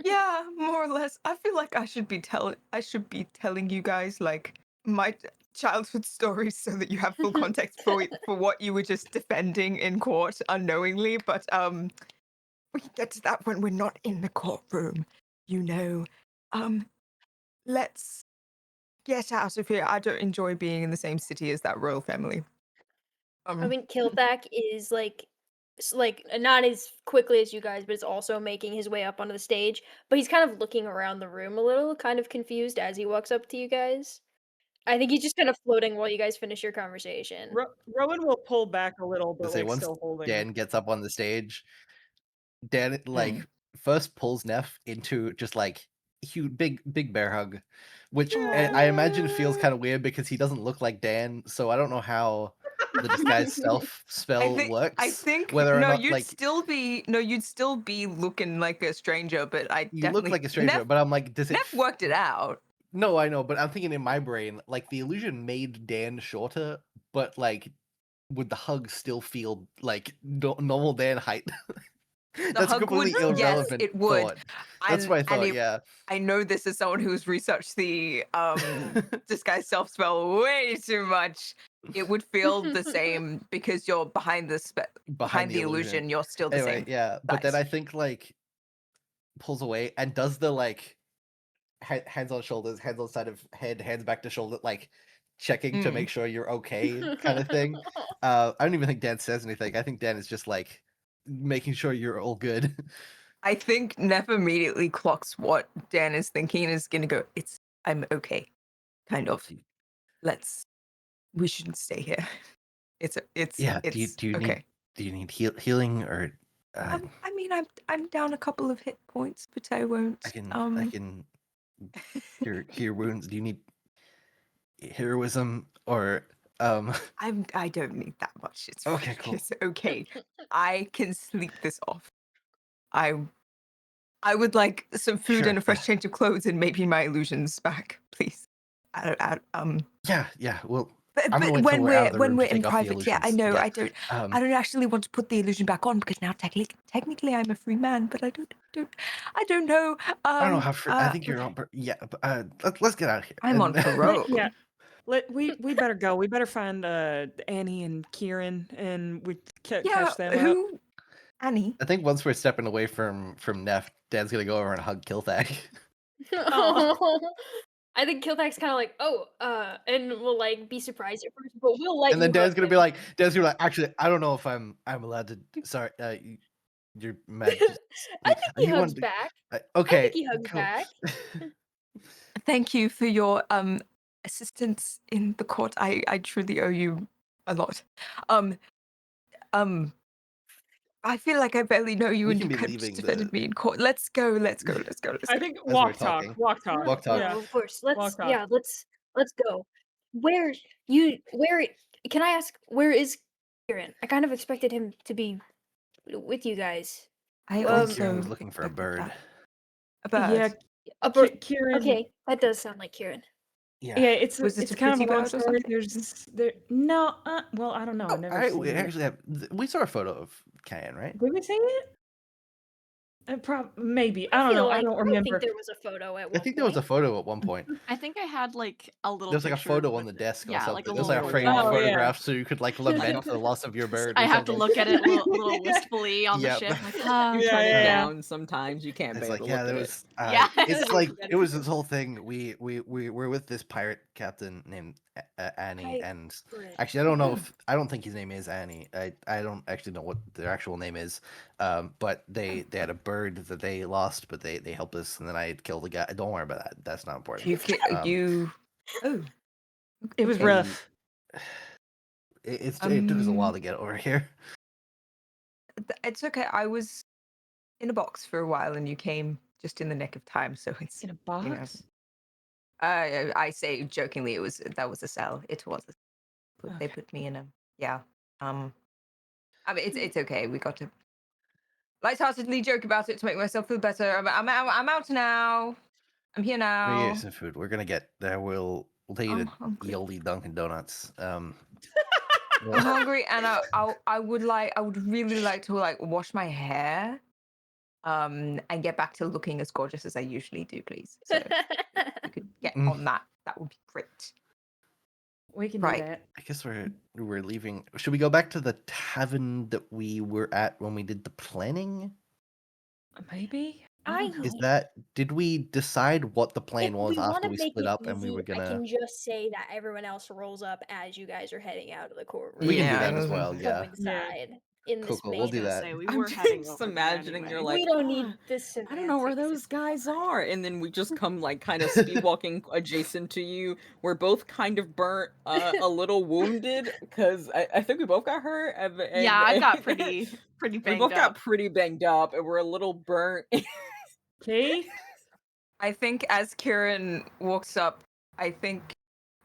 Yeah, more or less. I feel like I should be telling you guys like my childhood stories so that you have full context for what you were just defending in court unknowingly. But we can get to that when we're not in the courtroom. You know, let's get out of here. I don't enjoy being in the same city as that royal family. I mean, Kilthak is like not as quickly as you guys, but is also making his way up onto the stage. But he's kind of looking around the room a little, kind of confused as he walks up to you guys. I think he's just kind of floating while you guys finish your conversation. Rowan will pull back a little, To but say like once still holding. Dan gets up on the stage, Dan like first pulls Neph into just like huge big bear hug, which I imagine feels kind of weird because he doesn't look like Dan, so I don't know how the disguise self spell works. I think whether or no, not you'd like still be looking like a stranger, but you definitely look like a stranger, but I'm like, does it? Neph worked it out. No, I know, but I'm thinking in my brain, like the illusion made Dan shorter, but like, would the hug still feel like normal Dan height? That's a hug would- completely yes, irrelevant it would. thought. That's what I thought. Yeah. I know this as someone who's researched the disguise self spell way too much. It would feel the same because you're behind the illusion. You're still the Anyway, same. yeah. But then size. I think like pulls away and does the like hands on shoulders, hands on side of head, hands back to shoulder, like checking to make sure you're okay kind of thing. I don't even think Dan says anything. I think Dan is just like making sure you're all good. I think Neph immediately clocks what Dan is thinking and is gonna go, I'm okay. Kind of. We shouldn't stay here. It's Yeah. it's Do you okay. need healing or I mean I'm down a couple of hit points, but I won't. I can cure wounds. Do you need heroism or I don't need that much. It's Okay, cool. It's okay. I can sleep this off. I would like some food Sure. and a fresh change of clothes and maybe my illusions back, please. Yeah. Well, But I'm gonna wait till we're out of the when room we're to in take off the private, yeah, I illusions. know. Yeah. I don't actually want to put the illusion back on because now technically I'm a free man, but I don't know. I don't know how free. I think you're on. Yeah. Let's get out of here. I'm on parole. Yeah. We better go. We better find Annie and Kieran and we catch them up. Who? Annie. I think once we're stepping away from Neph, Dan's gonna go over and hug Kilthak. I think Kilthak's kind of like, and will like be surprised at first, but we'll let And then you Dan's hug gonna him. be like, actually, I don't know if I'm allowed to. Sorry, you're Majesty. I think he you hugs want to- back. Okay. I think he hugs cool. back. Thank you for your assistance in the court. I truly owe you a lot. I feel like I barely know you We and can you be kind of just leaving defended the- me in court. Let's go. I think we're walk talking. talk. Walk talk. Walk talk. Yeah. Of course. Walk talk. Let's go. Where can I ask, where is Kieran? I kind of expected him to be with you guys. I Um, Kieran was also looking for a bird. A bird. Yeah, A bird. Kieran. Okay, that does sound like Kieran. Yeah. Yeah, it's Was it it's a kind of pretty a long bird or story. something? No, well, I don't know. I've never seen We it. actually have. We saw a photo of Cayenne, right? Did we see it? Maybe. I don't feel know. I like don't I remember. think there was a photo at I one think there was a point. photo at one point. I think I had like a little. There was like a picture photo on with the desk or yeah, something. like a There was little like a framed Oh, yeah. photograph, so you could like lament the loss of your bird. I or have to something. look at it a little wistfully on the Yep. ship. Like, You Yeah, turn yeah, it yeah. down sometimes. You can't It's bear like, to yeah, look there at was. Yeah. It's like it was this whole thing. We were with this pirate captain named Ani, and actually, I don't think his name is Ani. I don't actually know what their actual name is. But they had a bird that they lost, but they helped us, and then I killed the guy. Don't worry about that. That's not important. Oh. It was Okay. rough. It took us a while to get over here. It's okay. I was in a box for a while, and you came just in the nick of time. So it's In a box? you know. I say jokingly, that was a cell. It was. They put me in a yeah. I mean, it's okay. We got to lightheartedly joke about it to make myself feel better. I'm out now. I'm here We're now. getting some food. We're gonna get there. We'll take you I'm to hungry. Yoli Dunkin' Donuts. I'm hungry, and I would really like to like wash my hair, and get back to looking as gorgeous as I usually do, please. So if you could get on that, that would be great. We can Right. do that. I guess we're leaving. Should we go back to the tavern that we were at when we did the planning? Maybe. Did we decide what the plan If was we after want to we make split it up and we easy, were I gonna? can just say that everyone else rolls up as you guys are heading out of the courtroom. We can do Yeah, that I as was- well. Yeah. Coincide in this Cool. We'll do manner. that. Say, we I'm were heading just over there imagining anyway. you're like, We don't need "Ah, this. I don't know where those guys are," and then we just come like kind of speed walking adjacent to you. We're both kind of burnt, a little wounded because I think we both got hurt. Yeah, I got pretty we banged both got up. pretty banged up, and we're a little burnt. Okay. I think as Kieran walks up, I think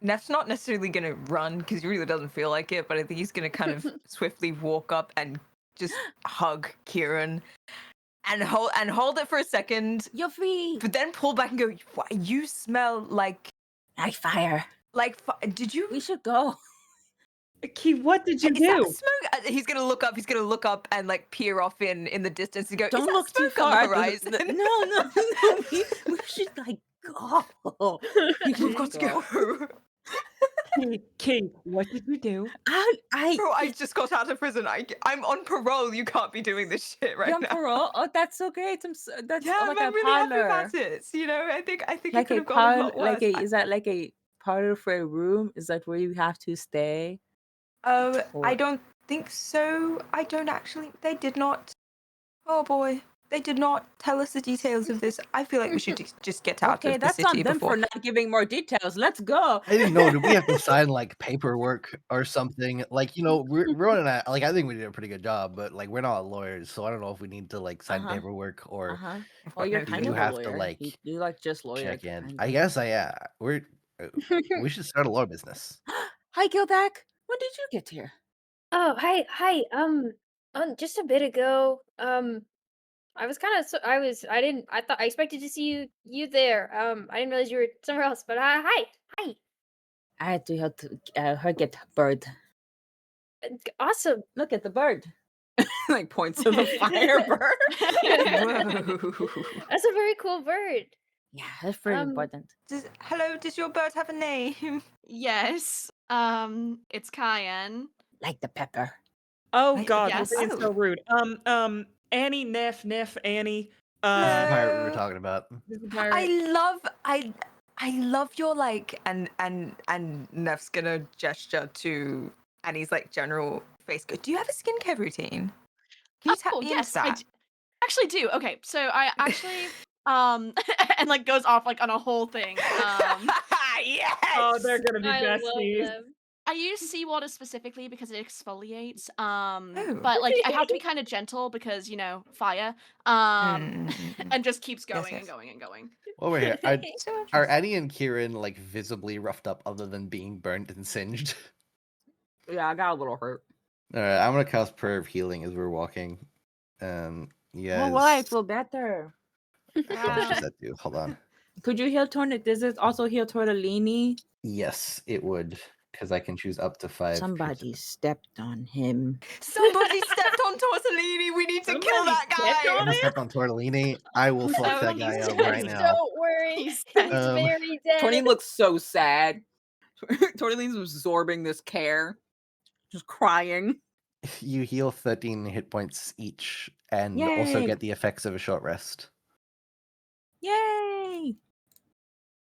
Neph's not necessarily going to run because he really doesn't feel like it, but I think he's going to kind of swiftly walk up and just hug Kieran and hold it for a second, You're free. but then pull back and go, "What? You smell like Fire. did you? We should go. Key, what did you Is that do? smoke?" He's gonna look up. He's gonna look up and like peer off in the distance and go, Don't "Is that look too smoke on far. the horizon?" No. We should like go. We've got to go. Key, what did you do? Bro, I just got out of prison. I'm on parole. You can't be doing this shit right You're on now. parole? Oh, that's so great. That's Yeah, like I'm a really happy parlor. about it. You know, I think it Like could a have gone a parlor, lot worse. is that like a parlor for a room? Is that where you have to stay? I Or- don't think so. I don't actually. They did not. Oh boy, they did not tell us the details of this. I feel like we should just get out Okay, of the that's on city them before. for not giving more details. Let's go. I didn't know. Did we have to sign like paperwork or something? Like, we're on that. Like, I think we did a pretty good job, but like, we're not lawyers, so I don't know if we need to like sign Uh-huh. paperwork or Uh-huh. I've Well, got you're no do kind you of a have to lawyer. like You like just lawyer. check in? kind I of. guess we should start a law business. Hi, Gildak. When did you get here? Oh, hi. Just a bit ago. I was kind of. I thought I expected to see you there. I didn't realize you were somewhere else. But hi. I had to help her get bird. Awesome. Lok at the bird. Like points to the firebird. Whoa. That's a very cool bird. Yeah, that's very Um, important. Does your bird have a name? Yes. It's Cayenne. Like the pepper. Oh Like, God, yes. we're being so rude. Annie, Neph, Annie. This is the pirate we Hello. were talking about. This is the pirate. I love your like and Neff's gonna gesture to Annie's like general face. Go, do you have a skincare routine? Can you tap Oh, me yes, into I that? actually do. Okay, so I actually and like goes off like on a whole thing. Yes. Oh, they're gonna be I love besties. them. I use seawater specifically because it exfoliates. Oh. But like I have to be kind of gentle because fire. And just keeps Yes, going and yes. going and going. Over here, So are interesting. Annie and Kieran like visibly roughed up, other than being burnt and singed? Yeah, I got a little hurt. All right, I'm gonna cast Prayer of Healing as we're walking. Oh, well, I feel better. What does that do? Hold on. Could you heal Does it also heal Tortellini? Yes, it would, because I can choose up to 5. Somebody stepped on him. Somebody stepped on Tortellini. We need to kill that guy. I stepped on Tortellini. I will fuck that guy up right now. Don't worry, He's he's dead. very dead. Tortellini looks so sad. Tortellini's absorbing this care, just crying. You heal 13 hit points each, and also Yay. get the effects of a short rest. Yay!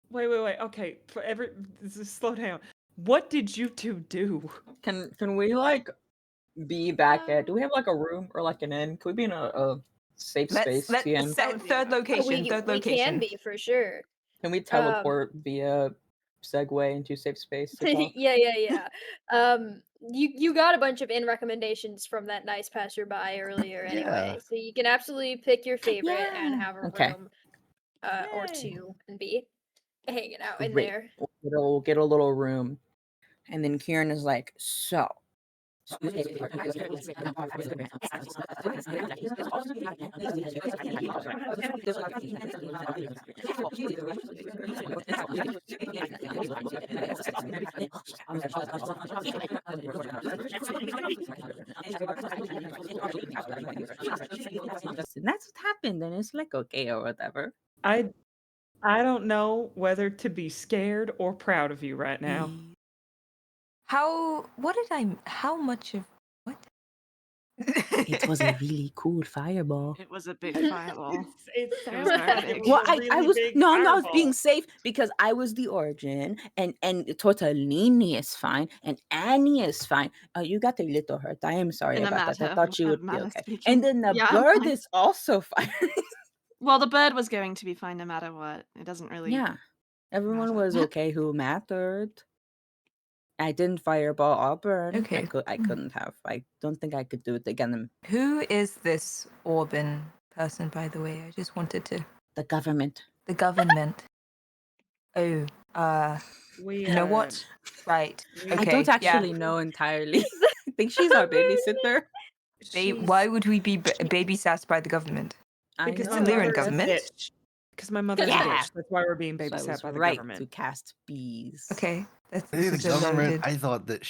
Wait. Okay, slow down. What did you two do? Can we like be back at? Do we have like a room or like an inn? Can we be in a safe space? Let's TM? set third location. we, Third we location. can be for sure. Can we teleport via segue into safe space? to talk? Yeah. You got a bunch of inn recommendations from that nice passerby earlier anyway, so you can absolutely pick your favorite and have a Okay. room or two and be hanging out in Great. there. We'll get a little room, and then Kieran is like, so. And that's what happened, and it's like okay or whatever. I don't know whether to be scared or proud of you right now. How much of what? It was a really cool fireball. It was a big fireball. It was sounds very like big. it Well, was a I really was big I was fireball. being safe because I was the origin, and Tortellini is fine, and Annie is fine. You got a little hurt. I am sorry In a about that. I matter thought you of would be manner okay. speaking. And then the Yeah, I'm bird fine. is also fine. Well, the bird was going to be fine no matter what. It doesn't really. Yeah, everyone matter. was okay who mattered. I didn't fireball Auburn. Okay. I couldn't have. I don't think I could do it again. Who is this Auburn person, by the way? I just wanted to. The government. The government. Oh, We, you know what? Right. we- Okay. I don't actually know entirely. I think she's our babysitter. Why would we be babysat by the government? Because It's my a Lyran mother's a government. bitch. Because my mother's Yeah. a bitch. That's why we're being So I babysat was by the right government. to cast bees. Okay. That's Hey, the such a government. loaded. I thought that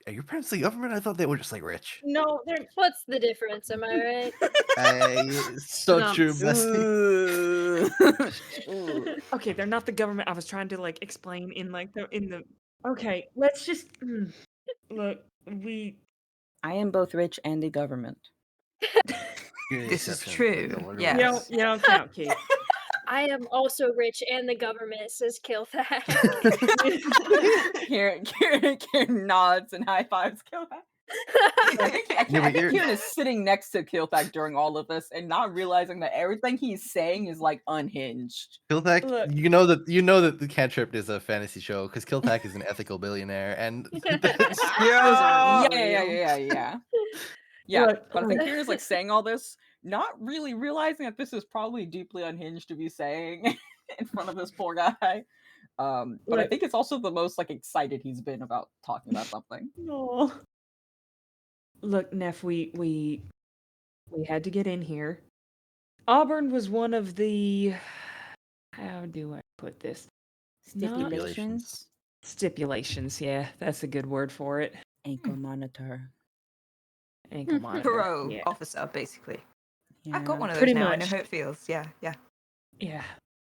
are your parents the government? I thought they were just like rich. No, they're What's the difference? Am I So No. true, bestie. Ooh. okay. They're not the government. I was trying to like explain in the. Okay, let's just look. I am both rich and the government. You're the This is exception. true, Don't worry yeah. about it. You don't count, Keith. I am also rich and the government, says Kilthag. Kieran nods and high fives Kilpack. I Yeah, but think you're- Kieran is sitting next to Kilpack during all of this and not realizing that everything he's saying is like unhinged. Kilpack, Look. you know that the Cantripped is a fantasy show because Kilpack is an ethical billionaire, and Yeah. Yeah, Look, but I think Kieran's like saying all this, not really realizing that this is probably deeply unhinged to be saying in front of this poor guy. But I Look. think it's also the most like excited he's been about talking about something. No. Look, Neph, we had to get in here. Auburn was one of the how do I put this? Stipulations. Stipulations, yeah, that's a good word for it. Ankle monitor. Ankle monitor. Parole Yeah. officer, basically. I Yeah. got one of those Pretty now. I know much. how it feels. Yeah. Yeah.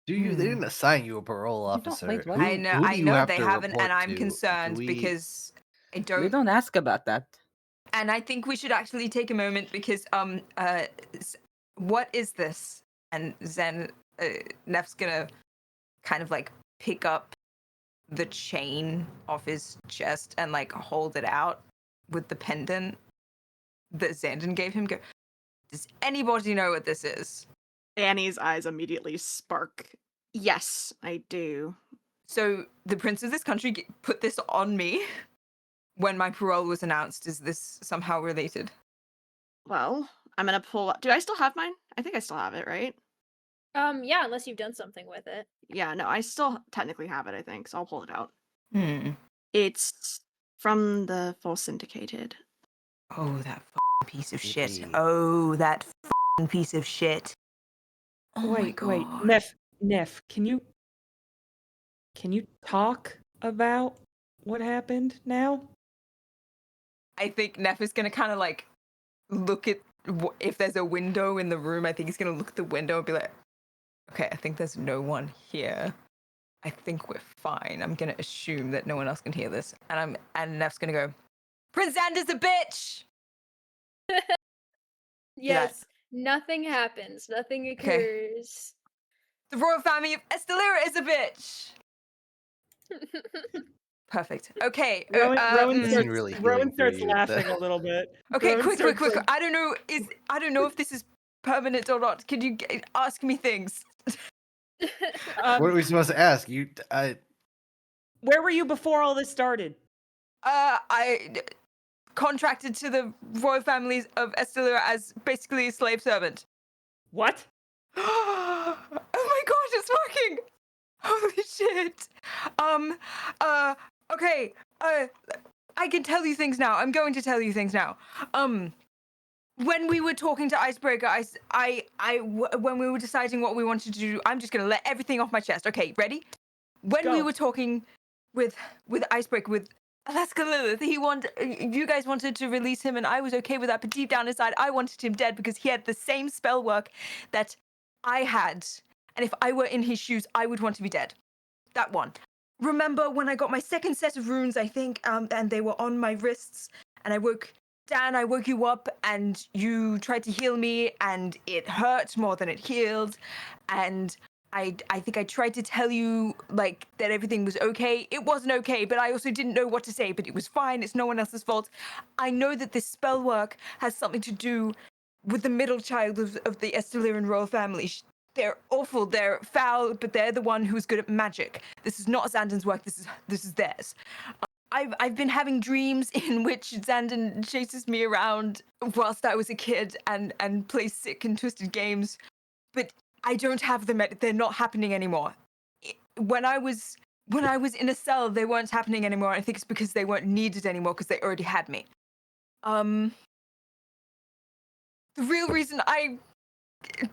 they didn't assign you a parole You don't- officer. wait, what? Who- I know. who do I you know have they to haven't, report and I'm to? concerned Do we- because I We don't. don't ask about that. And I think we should actually take a moment because what is this? And Zen Neff's gonna kind of like pick up the chain off his chest and like hold it out with the pendant that Xandon gave him. Go, does anybody know what this is? Annie's eyes immediately spark. Yes, I do. So the prince of this country put this on me when my parole was announced. Is this somehow related? Well, I'm gonna pull up. Do I still have mine? I think I still have it, right? Yeah, unless you've done something with it. Yeah, no, I still technically have it, I think, so I'll pull it out. It's from the full syndicated. Oh, that f***ing piece of shit. Yippee. Oh, that f***ing piece of shit. Oh my Wait, god. Neph, can you talk about what happened now? I think Neph is gonna kind of like look at if there's a window in the room. I think he's gonna look at the window and be like, okay, I think there's no one here. I think we're fine. I'm gonna assume that no one else can hear this. And Neff's gonna go, Prince Xander's a bitch! Yes, nothing happens. Nothing Okay. occurs. The royal family of Estelira is a bitch! Perfect. Okay. Rowan That seemed really healing for starts you with laughing the- a little bit. Okay, Rowan quick. starts like, I don't know if this is permanent or not. Can you ask me things? What are we supposed to ask? where were you before all this started? I contracted to the royal families of Estelira as basically a slave servant. What? Oh my gosh, it's working! Holy shit! Okay. I can tell you things now. I'm going to tell you things now. When we were talking to Icebreaker, when we were deciding what we wanted to do, I'm just gonna let everything off my chest. Okay, ready? When we Go. were talking with Icebreaker, with Alaska Lilith, you guys wanted to release him, and I was okay with that. But deep down inside, I wanted him dead because he had the same spell work that I had, and if I were in his shoes, I would want to be dead. That one. Remember when I got my second set of runes, I think, and they were on my wrists, and I woke you up, and you tried to heal me, and it hurt more than it healed, and I think I tried to tell you, like, that everything was okay. It wasn't okay, but I also didn't know what to say, but it was fine. It's no one else's fault. I know that this spell work has something to do with the middle child of the Esteliran royal family. They're awful, they're foul, but they're the one who's good at magic. This is not Xanden's work, this is theirs. I've been having dreams in which Xanden chases me around whilst I was a kid and plays sick and twisted games, but I don't have them. They're not happening anymore. When I was in a cell, they weren't happening anymore. I think it's because they weren't needed anymore because they already had me. The real reason I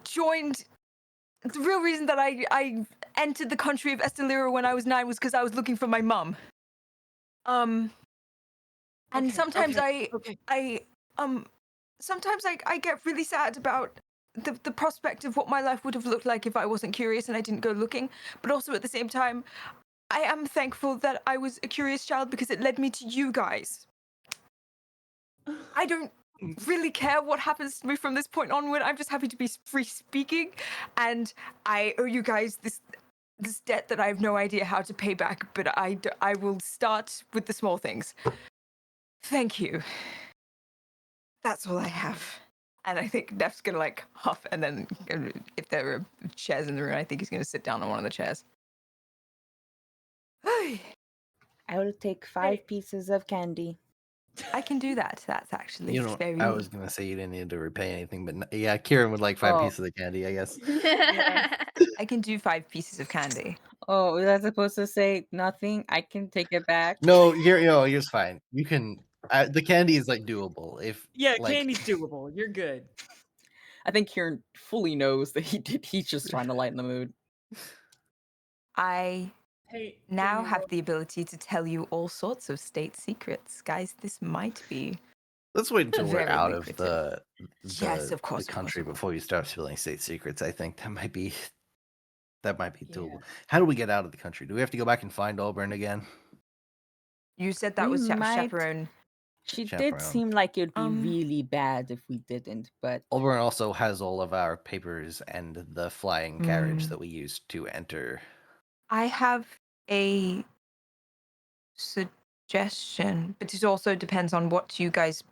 joined, the real reason that I entered the country of Estelira when I was 9 was because I was looking for my mum. And sometimes sometimes I get really sad about the prospect of what my life would have looked like if I wasn't curious and I didn't go looking. But also at the same time, I am thankful that I was a curious child because it led me to you guys. I don't really care what happens to me from this point onward. I'm just happy to be free speaking, and I owe you guys this debt that I have no idea how to pay back, but I will start with the small things. Thank you. That's all I have. And I think Neff's gonna like huff, and then if there are chairs in the room, I think he's gonna sit down on one of the chairs. I will take 5 pieces of candy. I can do that. That's actually very... I was gonna say you didn't need to repay anything, but yeah, Kieran would like 5 pieces of candy, I guess. I can do 5 pieces of candy. Oh, was I supposed to say nothing? I can take it back. No, you're fine. You can. The candy is like doable. If Candy's doable. You're good. I think Kieran fully knows that he's just trying to lighten the mood. I now Jamie, have the ability to tell you all sorts of state secrets. Guys, this might be... Let's wait until we're very out of lucrative. the Yes, of course, the of country course. before you start spilling state secrets. I think that might be doable. How do we get out of the country? Do we have to go back and find Auburn again? You said that was chaperone. She Chaperone. did seem like it'd be really bad if we didn't, but Auburn also has all of our papers and the flying carriage that we used to enter. I have a suggestion, but it also depends on what you guys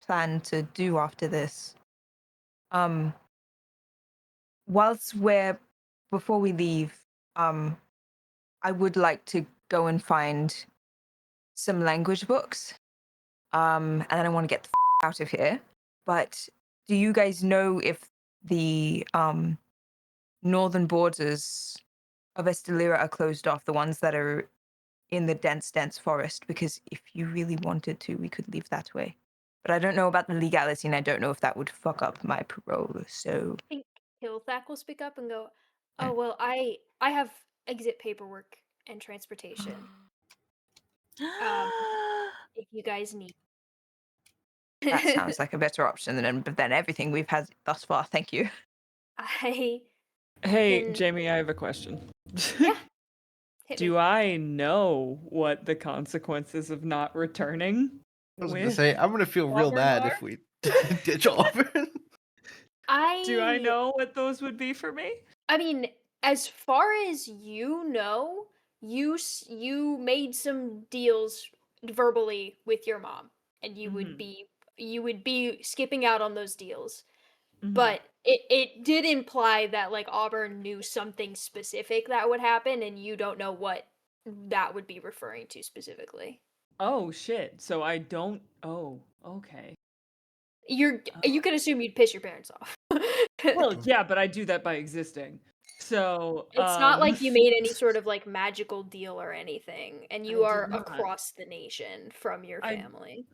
plan to do after this. Before we leave, I would like to go and find some language books. And then I want to get the out of here. But do you guys know if the northern borders of Estelira are closed off, the ones that are in the dense forest? Because if you really wanted to, we could leave that way. But I don't know about the legality, and I don't know if that would fuck up my parole, so... Hilthak will speak up and go, "Oh well, I have exit paperwork and transportation. If you guys need." That sounds like a better option than everything we've had thus far. Thank you. I Hey, can. Jamie, I have a question. Yeah, hit me. Do I know what the consequences of not returning I was gonna with say I'm gonna feel real Auburn bad are? if we ditch Auburn. Do I know what those would be for me? I mean, as far as you know, you made some deals verbally with your mom, and you would be skipping out on those deals. But it did imply that like Auburn knew something specific that would happen, and you don't know what that would be referring to specifically. Oh shit. So I don't. Oh, okay. You can assume you'd piss your parents off. Well, yeah, but I do that by existing. So It's not like you made any sort of like magical deal or anything, and you I are did not. across the nation from your I- family.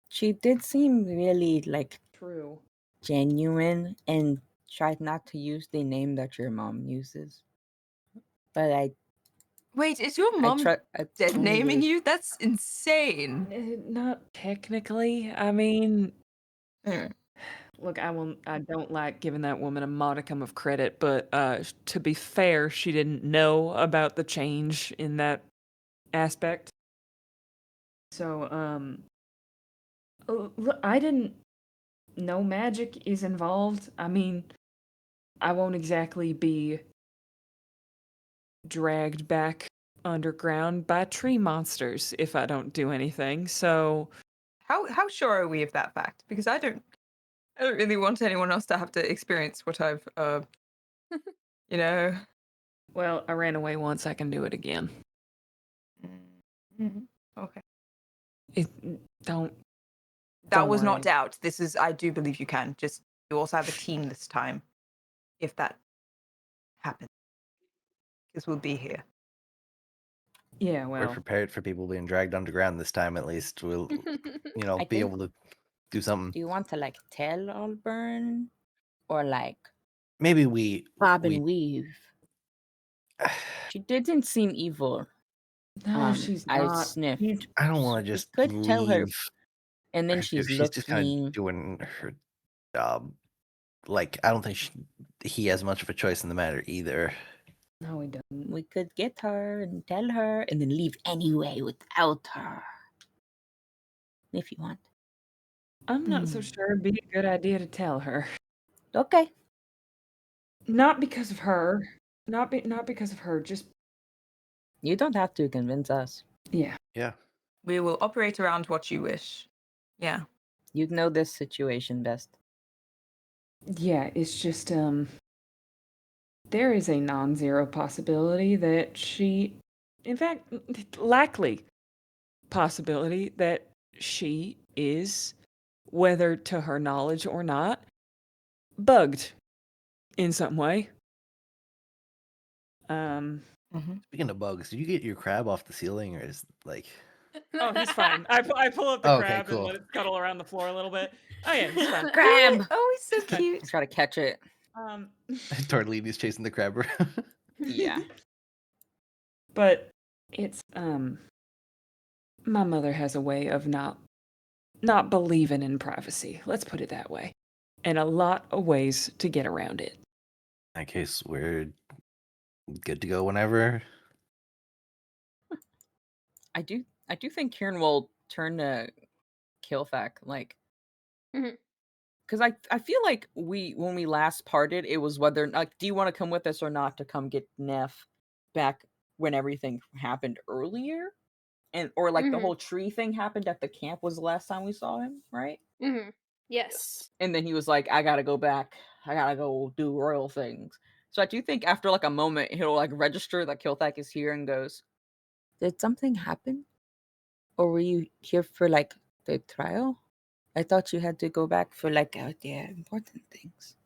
She did seem really like True. genuine and tried not to use the name that your mom uses. But Wait, is your mom dead naming you? That's insane. Not technically. I mean, Mm. look, I don't like giving that woman a modicum of credit, but to be fair, she didn't know about the change in that aspect. So, look, I didn't know magic is involved. I mean, I won't exactly be dragged back underground by tree monsters if I don't do anything. So, How sure are we of that fact? Because I don't really want anyone else to have to experience what I've you know. well, I ran away once, I can do it again. Okay. Don't That was not worry. doubt. This is I do believe you can. Just you also have a team this time. If that happens. Because we'll be here. Yeah, We're well, prepared for people being dragged underground this time. At least we'll, I be think- able to do something. do you want to like tell Auburn or like Maybe we bob we and weave? She didn't seem evil. no, she's I not. sniffed. I don't want We to just could tell her, leave and then her she's too. She's just kind looking. of doing her job. Like I don't think he has much of a choice in the matter either. No, we don't. We could get her and tell her, and then leave anyway without her. If you want. I'm not so sure it'd be a good idea to tell her. Okay. Not because of her. Not because of her. Just You don't have to convince us. yeah. Yeah. We will operate around what you wish. Yeah. You know this situation best. Yeah, it's just there is a non-zero possibility that she, in fact, likely possibility that she is, whether to her knowledge or not, bugged in some way. Speaking of bugs, did you get your crab off the ceiling, or is like? Oh, he's fine. I pull up the Oh, okay, crab cool. and let it scuttle around the floor a little bit. Oh yeah, he's fine. Crab! Oh, he's so Okay. cute. Try to catch it. Tortellini's chasing the crab around. Yeah. But it's my mother has a way of not believing in privacy. Let's put it that way. And a lot of ways to get around it. In that case, we're good to go whenever. I do think Kieran will turn to Kilfack, like, because I feel like when we last parted, it was whether like, do you want to come with us or not to come get Neph back when everything happened earlier, and or like the whole tree thing happened at the camp was the last time we saw him, right? Yes. And then he was like, I gotta go back. I gotta go do royal things. So I do think after like a moment, he'll like register that Kilthak is here and goes, did something happen? Or were you here for like the trial? I thought you had to go back for like the important things.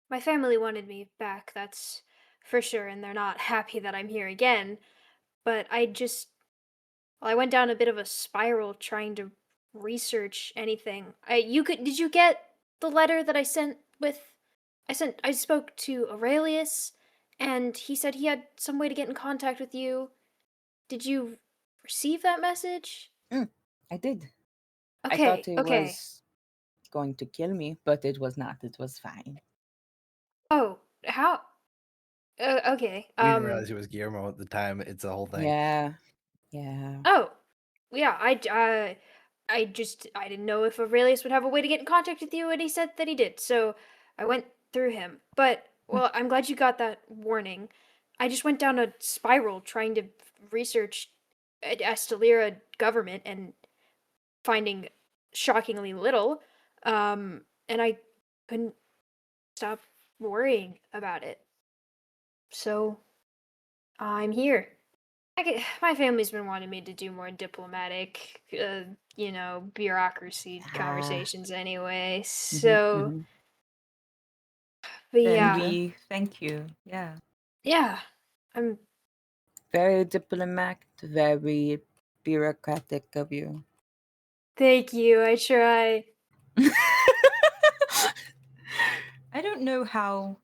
My family wanted me back, that's for sure, and they're not happy that I'm here again. But I went down a bit of a spiral trying to research anything. Did you get the letter that I sent with? I spoke to Aurelius, and he said he had some way to get in contact with you. Did you receive that message? I did. I Okay, thought it okay. was going to kill me, but it was not. It was fine. Oh, how? Okay. We didn't realize it was Guillermo at the time. It's a whole thing. Yeah. Oh, yeah. I didn't know if Aurelius would have a way to get in contact with you, and he said that he did. So I went through him. But well, I'm glad you got that warning. I just went down a spiral trying to research Estelira government and finding shockingly little. And I couldn't stop worrying about it. So I'm here. My family's been wanting me to do more diplomatic, bureaucracy conversations anyway. So, Mhm. but Then yeah, we thank you. Yeah. yeah, I'm. Very diplomatic, very bureaucratic of you. Thank you. I try. I don't know how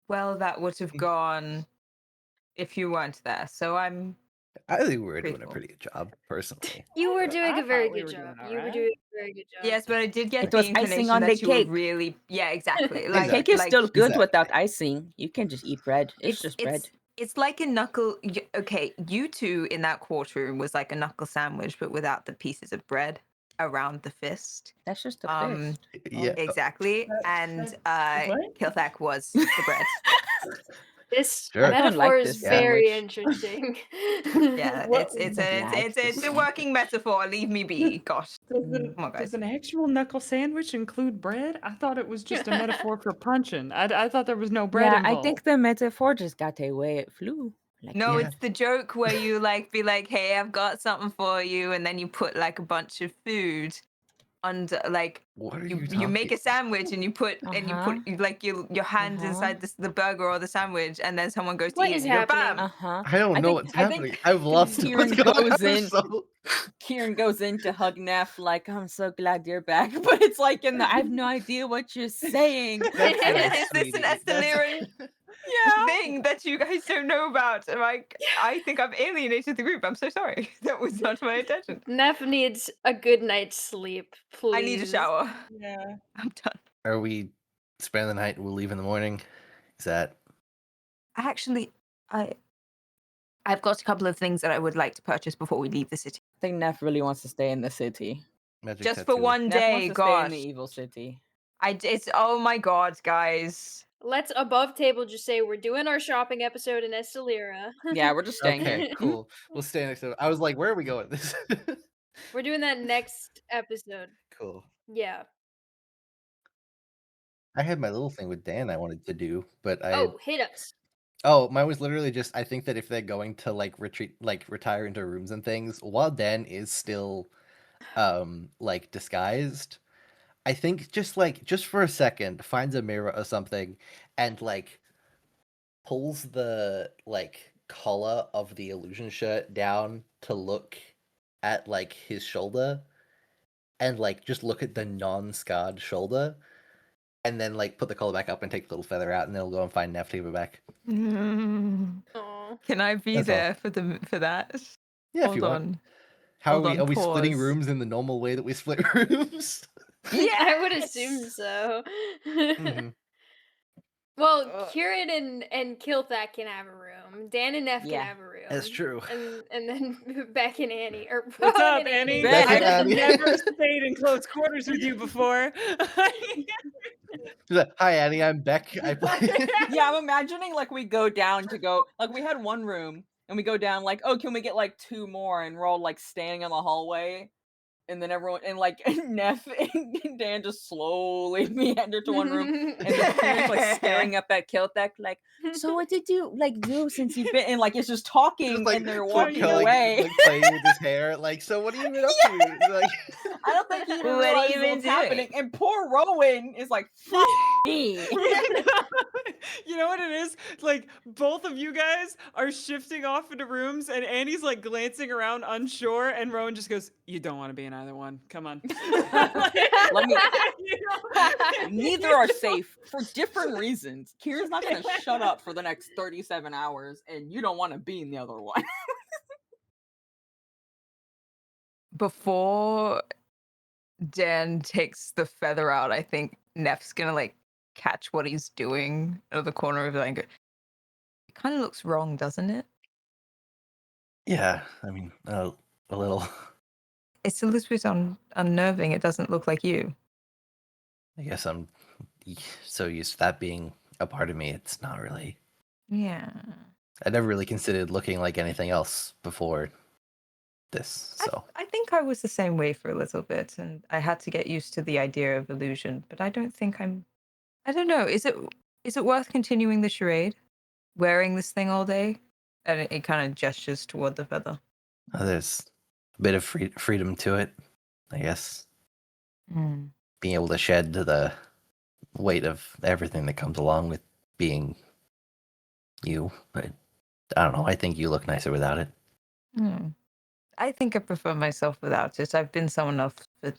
well that would have gone if you weren't there. So I'm I think we were doing a Grateful. pretty good job, personally. You were doing I a very thought we good were job. doing You were alright. doing a very good job. yes, but I did get It the was icing inclination on that the you cake. were really exactly. The Like cake is like, still good Exactly. without icing. You can just eat bread. It's just bread. It's like a knuckle. Okay, you two in that courtroom was like a knuckle sandwich, but without the pieces of bread around the fist. That's just a Um, fist. Yeah. Exactly. And What? Kilthak was the bread. This Sure. I don't metaphor like is this very sandwich. interesting. Yeah, What- it's a working metaphor. Leave me be. Gosh. Come on, guys. Does an actual knuckle sandwich include bread? I thought it was just a metaphor for punching. I thought there was no bread Yeah, involved. I think the metaphor just got away. It flew. Like No, Yeah. it's the joke where you like be like, "Hey, I've got something for you," and then you put like a bunch of food under, like What are you make a sandwich and you put your hand inside the burger or the sandwich, and then someone goes to What eat is it. And you go, happening? bam! Uh-huh. I don't know what's happening. I've lost it. Kieran What's going goes on? in. Kieran goes in to hug Neph like, I'm so glad you're back. But it's like I have no idea what you're saying. That's And nice, is this an sweetie. That's- Esteliran Yeah. thing that you guys don't know about? And like, I think I've alienated the group. I'm so sorry. That was not my intention. Neff needs a good night's sleep, please. I need a shower. Yeah. I'm done. Are we spending the night? We'll leave in the morning. Is that Actually, I've got a couple of things that I would like to purchase before we leave the city. I think Neph really wants to stay in the city. magic Just for tattoo? one Neph day, wants to stay gosh. in the evil city. It's oh my god, guys. Let's above table just say we're doing our shopping episode in Estelira. Yeah, we're just staying Okay, here. cool. We'll stay next to. I was like, where are we going? This. We're doing that next episode. Cool. Yeah. I had my little thing with Dan I wanted to do, but I. Oh, hit us. Oh, mine was literally just. I think that if they're going to like retire into rooms and things, while Dan is still, like disguised, I think just for a second finds a mirror or something, and like pulls the like collar of the illusion shirt down to look at like his shoulder, and like just look at the non-scarred shoulder, and then like put the collar back up and take the little feather out, and then he'll go and find Neph to give it back. Aw. Can I be That's all. there for that? Yeah, if Hold you want. on. How Hold are we? on, Are we splitting pause. rooms in the normal way that we split rooms? I would assume so. Mhm. Well, Kieran and Kilthak can have a room. Dan and Neff Yeah, can have a room. That's true. And then Beck and Annie. Or What's Rowan up, and Annie? Beck and I've Annie. never stayed in close quarters with you before. She's like, hi Annie, I'm Beck. I play. Yeah, I'm imagining like we go down to go like we had one room and we go down like, oh, can we get like two more? And we're all like standing in the hallway. And then everyone and like Neph and Dan just slowly meander to one room, and then Kieran's like staring up at Kilthak, like, so what did you like do since you've been? And like it's just talking, Just, like, and they're so walking curling, away. like playing with his hair. Like, so what have you been up to? He's like, I don't think he even What have realizes you been what's happening. doing? And poor Rowan is like, fuck me. You know what it is? Like both of you guys are shifting off into rooms, and Annie's like glancing around unsure, and Rowan just goes, "You don't want to be in either one. Come on. Let me. Neither are safe for different reasons. Kieran's not gonna shut up for the next 37 hours, and you don't want to be in the other one. Before Dan takes the feather out, I think Neph's gonna like catch what he's doing out of the corner of the eye. It kind of looks wrong, doesn't it? Yeah, I mean, a little. It's a little bit unnerving. It doesn't look like you. I guess I'm so used to that being a part of me. It's not really. Yeah. I never really considered looking like anything else before this. So I think I was the same way for a little bit, and I had to get used to the idea of illusion. But I don't think I'm. I don't know. Is it worth continuing the charade? Wearing this thing all day? And it kind of gestures toward the feather. there's a bit of freedom to it, I guess. Being able to shed the weight of everything that comes along with being you. But I don't know. I think you look nicer without it. I think I prefer myself without it. I've been someone else for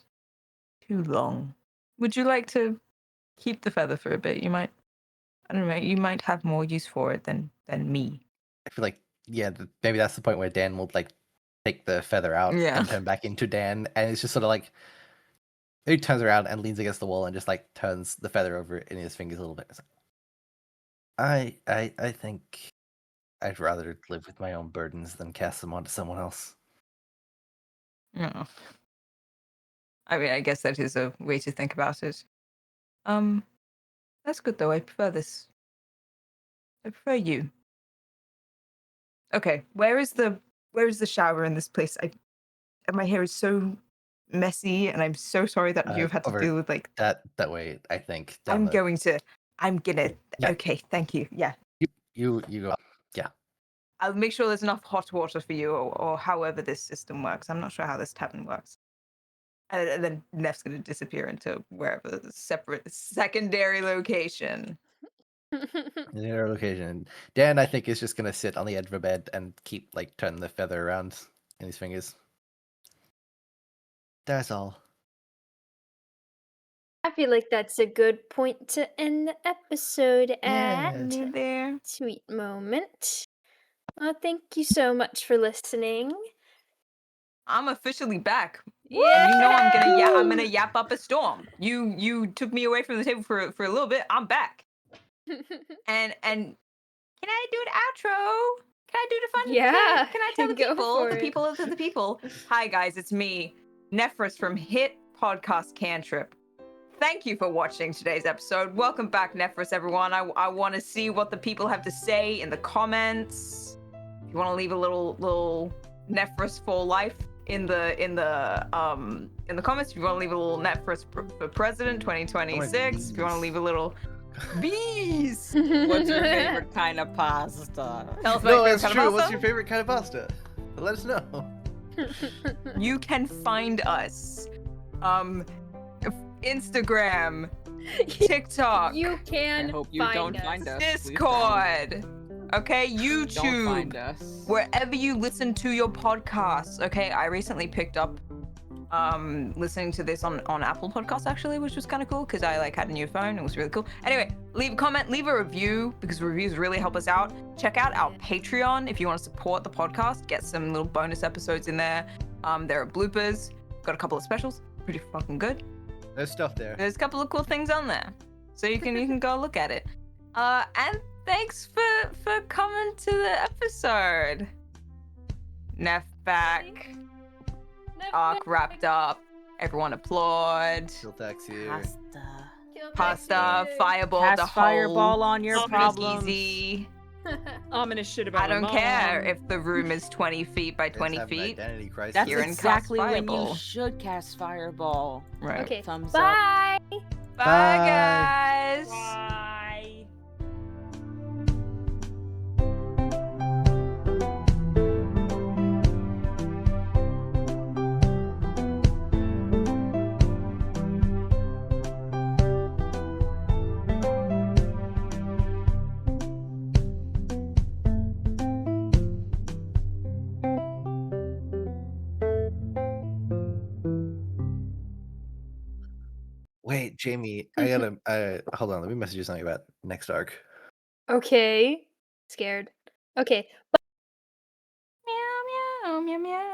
too long. Would you like to keep the feather for a bit? You might. I don't know. You might have more use for it than me. I feel like, yeah, maybe that's the point where Dan will like take the feather out and turn back into Dan, and it's just sort of like he turns around and leans against the wall and just like turns the feather over in his fingers a little bit. It's like, I think I'd rather live with my own burdens than cast them onto someone else. No. I mean, I guess that is a way to think about it. That's good though. I prefer this. I prefer you. Okay, where is the shower in this place? My hair is so messy, and I'm so sorry that you've had to deal with like that way. I think I'm gonna. Yeah. Okay, thank you. Yeah. You go. Yeah. I'll make sure there's enough hot water for you, or however this system works. I'm not sure how this tavern works. And then Neph's gonna disappear into wherever the separate secondary location. Their location. Dan, I think, is just gonna sit on the edge of a bed and keep like turning the feather around in his fingers. That's all. I feel like that's a good point to end the episode at. There. Sweet moment. Well, thank you so much for listening. I'm officially back. Yeah. And you know I'm gonna yap up a storm. You took me away from the table for a little bit. I'm back. And can I do an outro? Can I do the fun? Yeah, Can I tell the go people? for The it. people to the people. Hi guys, it's me, Nephrys from hit podcast Cantripped. Thank you for watching today's episode. Welcome back, Nephrys, everyone. I want to see what the people have to say in the comments. If you want to leave a little Nephrys for life in the comments, if you want to leave a little Nephrys for president 2026, if you want to leave a little bees. What's your favorite kind of pasta? Tell us about No, your that's favorite kind true. of What's pasta. your favorite kind of pasta? Let us know. You can find us Instagram, TikTok, You I can hope you find don't us. find us. Please Discord, okay, Don't YouTube, find us. wherever you listen to your podcasts. Okay, I recently picked up listening to this on Apple Podcasts actually, which was kind of cool because I like had a new phone. It was really cool. Anyway, leave a comment, leave a review because reviews really help us out. Check out our Patreon if you want to support the podcast. Get some little bonus episodes in there. There are bloopers. Got a couple of specials. Pretty fucking good. There's stuff there. There's a couple of cool things on there, so you can go look at it. And thanks for coming to the episode. Neph back. Arc wrapped up. Everyone applaud. Still tax here. Pasta, fireball, Cast the whole fireball on your problems. easy. Ominous shit about I don't my care mom. if the room is 20 feet by Kids 20 have an feet. identity crisis. That's Kieran exactly cast when you fireball. should cast fireball. Right. Okay, Thumbs up. bye. Bye, Bye. guys. Bye. Wait, Jamie, I gotta hold on, let me message you something about next arc. Okay. Scared. Okay. Meow meow meow meow.